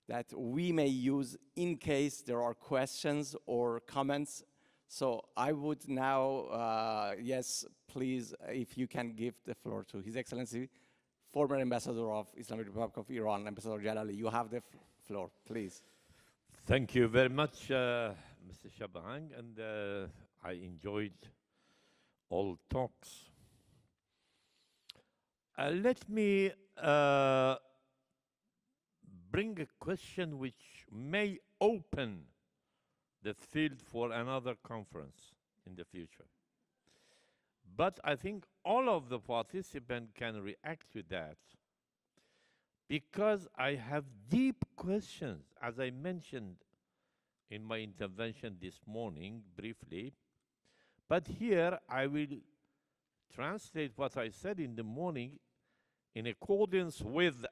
that we may use in case there are questions or comments. So I would now, yes, please, if you can give the floor to His Excellency, former Ambassador of Islamic Republic of Iran, Ambassador Jalali. You have the floor, please. Thank you very much, Mr. Shabang, and I enjoyed all talks. Let me bring a question which may open the field for another conference in the future. But I think all of the participants can react to that, because I have deep questions, as I mentioned in my intervention this morning briefly. But here I will translate what I said in the morning in accordance with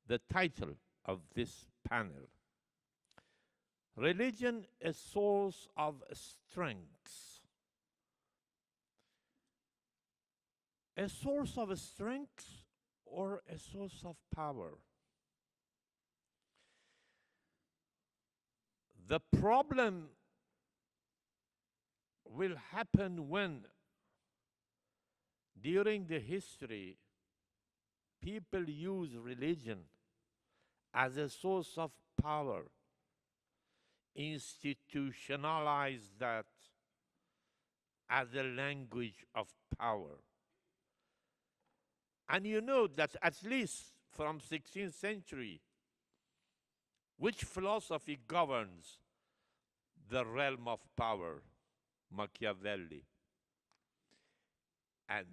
the title of this panel. Religion, a source of strength. A source of strength or a source of power? The problem will happen when, during the history, people use religion as a source of power, institutionalize that as a language of power. And you know that at least from 16th century, which philosophy governs the realm of power? Machiavelli. And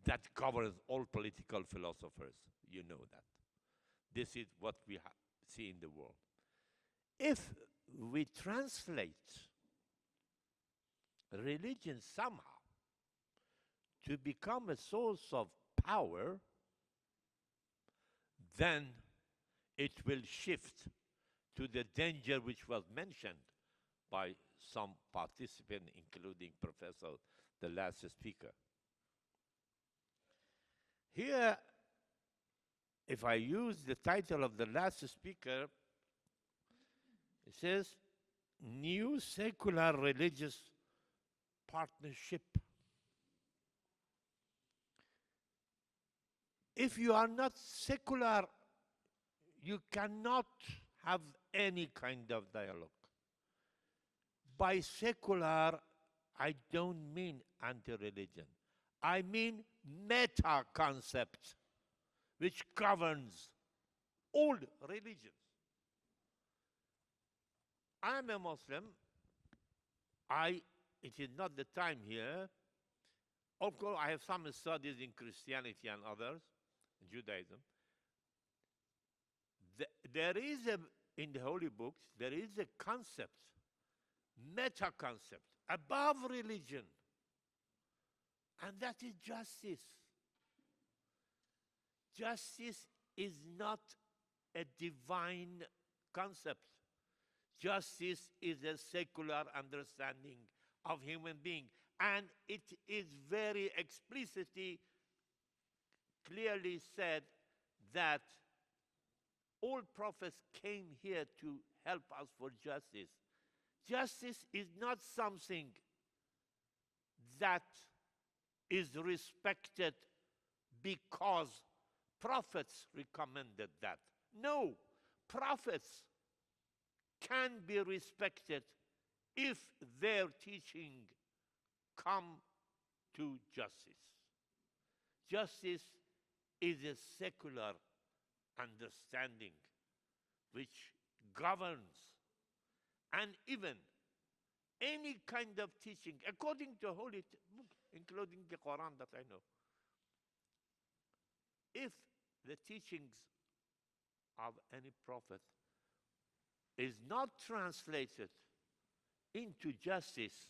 that governs all political philosophers. You know that. This is what we see in the world. If we translate religion somehow to become a source of power, then it will shift to the danger which was mentioned by some participants, including Professor, the last speaker. Here, if I use the title of the last speaker, it says, New Secular Religious Partnership. If you are not secular, you cannot have any kind of dialogue. By secular, I don't mean anti-religion. I mean meta concept, which governs all religions. I am a Muslim. It is not the time here. Of course, I have some studies in Christianity and others, Judaism. There is in the holy books, there is a concept, meta concept, above religion, and that is justice. Justice is not a divine concept. Justice is a secular understanding of human being, and it is very explicitly, clearly said that all prophets came here to help us for justice. Justice is not something that is respected because prophets recommended that. No, prophets can be respected if their teaching come to justice. Justice is a secular understanding which governs, and even any kind of teaching, according to holy book, including the Quran that I know, if the teachings of any prophet is not translated into justice,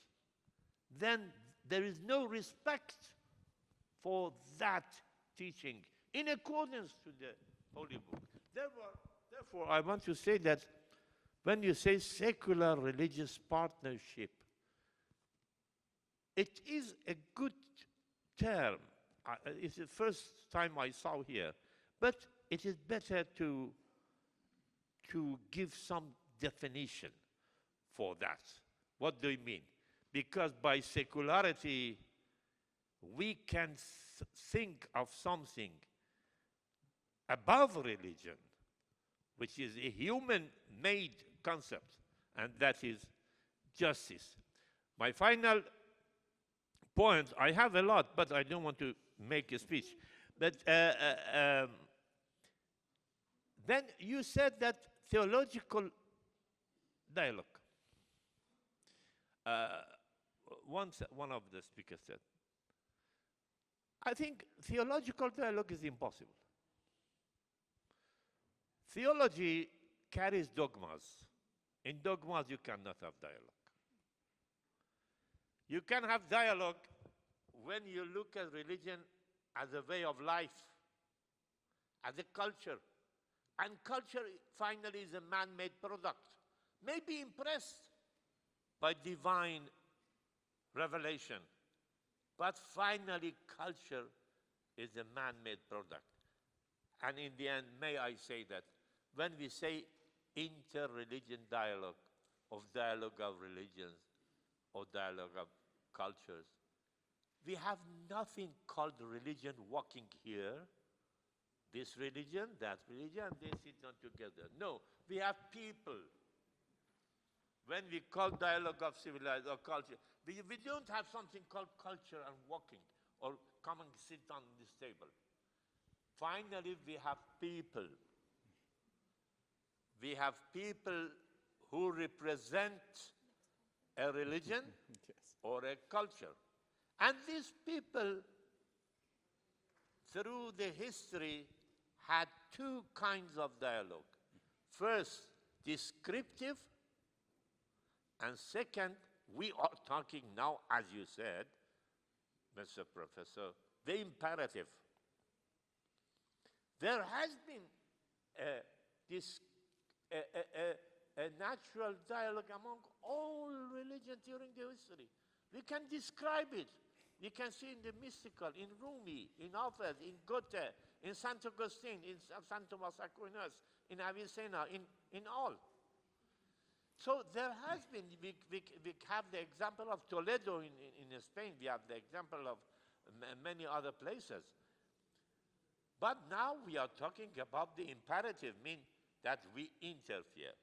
then there is no respect for that teaching in accordance to the holy book. Therefore, I want to say that when you say secular religious partnership, it is a good term. It's the first time I saw here, but it is better to give some definition for that. What do you mean? Because by secularity, we can think of something above religion, which is a human-made concept, and that is justice. My final point, I have a lot, but I don't want to make a speech. But then you said that theological dialogue. One of the speakers said, I think theological dialogue is impossible. Theology carries dogmas. In dogmas, you cannot have dialogue. You can have dialogue when you look at religion as a way of life, as a culture. And culture, finally, is a man-made product. May be impressed by divine revelation, but finally, culture is a man-made product. And in the end, may I say that when we say inter-religion dialogue, of dialogue of religions, or dialogue of cultures, we have nothing called religion walking here, this religion, that religion, they sit down together. No, we have people. When we call dialogue of civilized or culture, we don't have something called culture and walking, or come and sit on this table. Finally, we have people. We have people who represent a religion or a culture. And these people, through the history, had two kinds of dialogue. First, descriptive, and second, we are talking now, as you said, Mr. Professor, the imperative. There has been a natural dialogue among all religions during the history. We can describe it. You can see in the mystical, in Rumi, in Hafez, in Goethe, in Saint Augustine, in Saint Thomas Aquinas, in Avicenna, in all. So there has been, we have the example of Toledo in Spain, we have the example of many other places. But now we are talking about the imperative, mean that we interfere.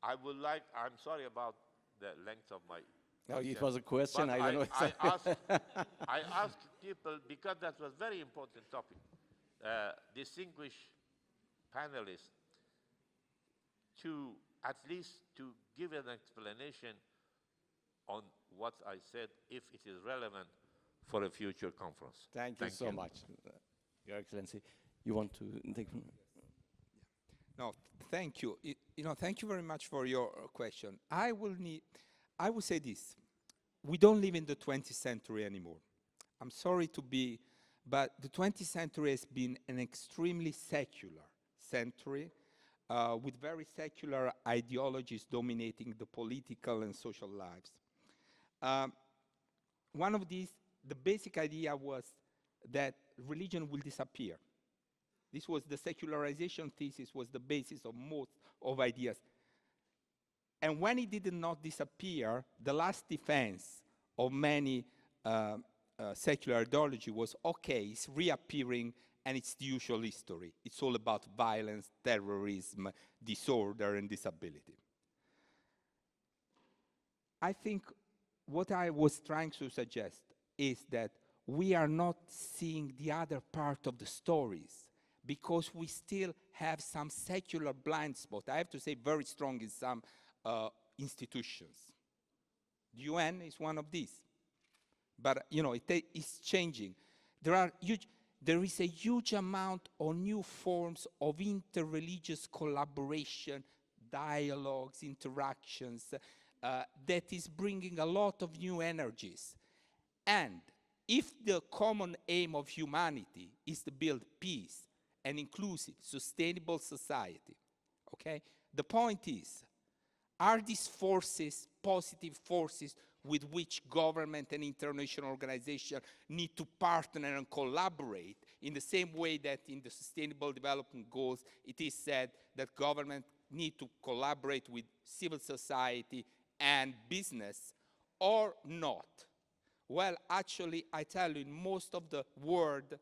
I'm sorry about the length of my No, it Okay. was a question. But I don't know. I asked people, because that was very important topic, distinguished panelists, to at least to give an explanation on what I said, if it is relevant for a future conference. Thank you so much, Your Excellency. You want to take? No, thank you. Thank you very much for your question. I will say this. We don't live in the 20th century anymore. I'm sorry to be, but the 20th century has been an extremely secular century with very secular ideologies dominating the political and social lives. One of these, the basic idea was that religion will disappear. This was the secularization thesis, was the basis of most of ideas. And when it did not disappear, the last defense of many secular ideology was, okay, it's reappearing and it's the usual history. It's all about violence, terrorism, disorder, and disability. I think what I was trying to suggest is that we are not seeing the other part of the stories, because we still have some secular blind spot. I have to say very strong in some institutions. The UN is one of these. But it is changing. There is a huge amount of new forms of interreligious collaboration, dialogues, interactions, that is bringing a lot of new energies. And if the common aim of humanity is to build peace, an inclusive, sustainable society, okay? The point is, are these forces positive forces with which government and international organizations need to partner and collaborate in the same way that in the Sustainable Development Goals it is said that government need to collaborate with civil society and business, or not? Well, actually, I tell you, in most of the world,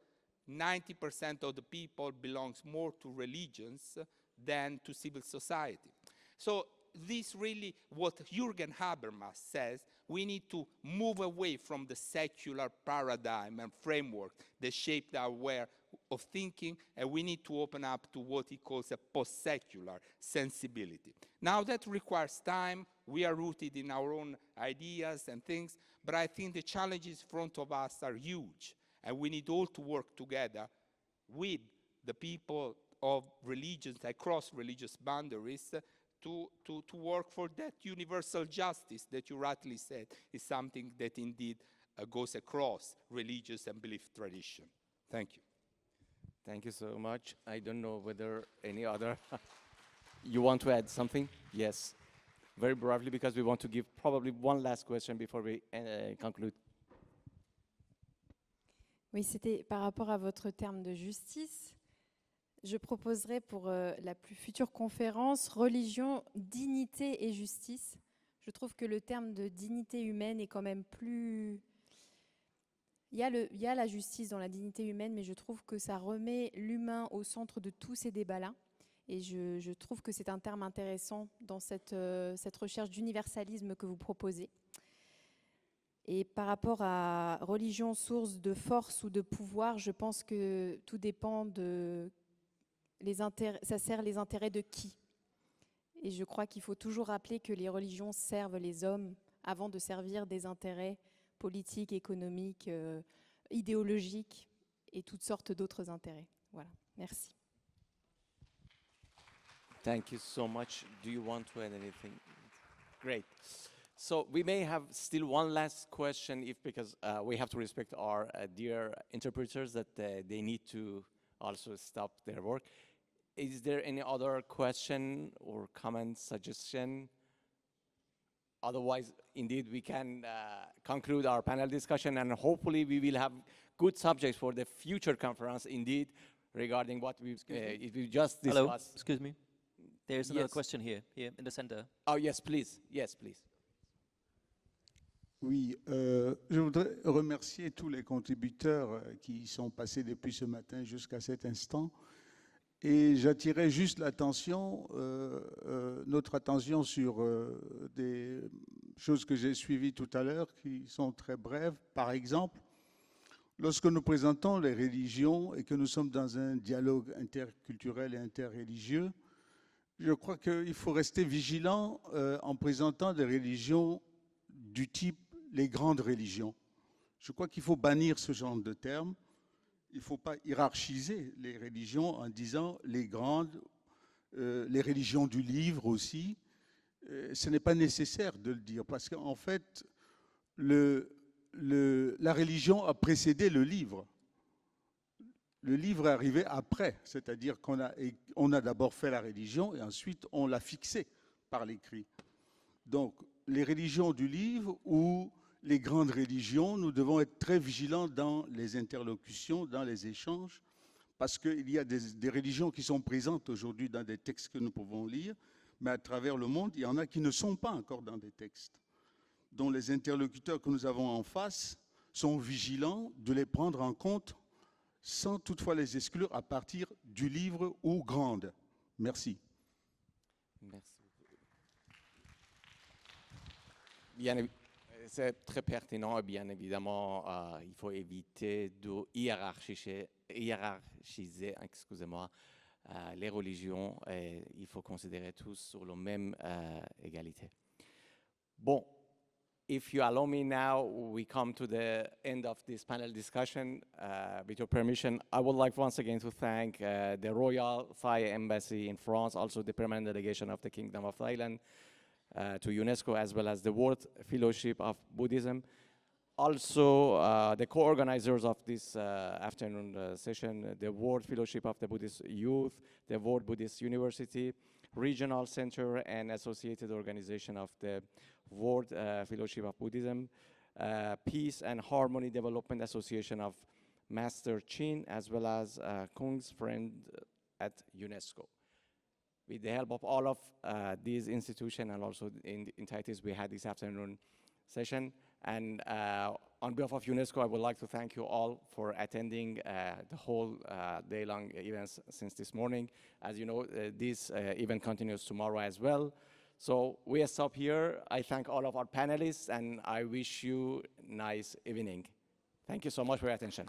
90% of the people belongs more to religions than to civil society. So this really, what Jürgen Habermas says, we need to move away from the secular paradigm and framework that shaped our way of thinking, and we need to open up to what he calls a post-secular sensibility. Now that requires time. We are rooted in our own ideas and things, but I think the challenges in front of us are huge. And we need all to work together with the people of religions across religious boundaries to work for that universal justice that you rightly said is something that indeed goes across religious and belief tradition. Thank you. Thank you so much. I don't know whether any other... You want to add something? Yes. Very briefly, because we want to give probably one last question before we conclude. Oui, c'était par rapport à votre terme de justice. Je proposerais pour la plus future conférence religion, dignité et justice. Je trouve que le terme de dignité humaine est quand même plus... Il y a la justice dans la dignité humaine, mais je trouve que ça remet l'humain au centre de tous ces débats-là. Et je trouve que c'est un terme intéressant dans cette recherche d'universalisme que vous proposez. Et par rapport à religion, source de force ou de pouvoir, je pense que tout dépend de... ça sert les intérêts de qui? Et je crois qu'il faut toujours rappeler que les religions servent les hommes avant de servir des intérêts politiques, économiques, idéologiques et toutes sortes d'autres intérêts. Voilà, merci. Thank you so much. Do you want to add anything? Great. So we may have still one last question, because we have to respect our dear interpreters that they need to also stop their work. Is there any other question or comment, suggestion? Otherwise, indeed, we can conclude our panel discussion, and hopefully we will have good subjects for the future conference, indeed, regarding what we just discussed. Hello, excuse me. There's another Yes. question here in the center. Oh, yes, please. Yes, please. Oui, je voudrais remercier tous les contributeurs qui sont passés depuis ce matin jusqu'à cet instant. Et j'attirais juste notre attention sur des choses que j'ai suivies tout à l'heure, qui sont très brèves. Par exemple, lorsque nous présentons les religions et que nous sommes dans un dialogue interculturel et interreligieux, je crois qu'il faut rester vigilant en présentant des religions du type les grandes religions. Je crois qu'il faut bannir ce genre de termes. Il ne faut pas hiérarchiser les religions en disant les grandes, les religions du livre aussi. Ce n'est pas nécessaire de le dire parce qu'en fait, la religion a précédé le livre. Le livre est arrivé après, c'est-à-dire qu'on a d'abord fait la religion et ensuite on l'a fixée par l'écrit. Donc, les religions du livre ou les grandes religions, nous devons être très vigilants dans les interlocutions, dans les échanges, parce qu'il y a des religions qui sont présentes aujourd'hui dans des textes que nous pouvons lire, mais à travers le monde, il y en a qui ne sont pas encore dans des textes, dont les interlocuteurs que nous avons en face sont vigilants de les prendre en compte sans toutefois les exclure à partir du livre ou grande. Merci. Merci. C'est très pertinent et bien évidemment, il faut éviter de hiérarchiser excusez-moi, les religions et il faut considérer tous sur la même égalité. Bon, if you allow me now, we come to the end of this panel discussion. With your permission, I would like once again to thank the Royal Thai Embassy in France, also the permanent delegation of the Kingdom of Thailand, to UNESCO, as well as the World Fellowship of Buddhism. Also, the co-organizers of this afternoon session, the World Fellowship of the Buddhist Youth, the World Buddhist University, Regional Center and Associated Organization of the World Fellowship of Buddhism, Peace and Harmony Development Association of Master Chin, as well as Kung's Friend at UNESCO. With the help of all of these institutions and also in the entities we had this afternoon session. And on behalf of UNESCO, I would like to thank you all for attending the whole day-long events since this morning. As you know, this event continues tomorrow as well. So we stop here. I thank all of our panelists, and I wish you a nice evening. Thank you so much for your attention.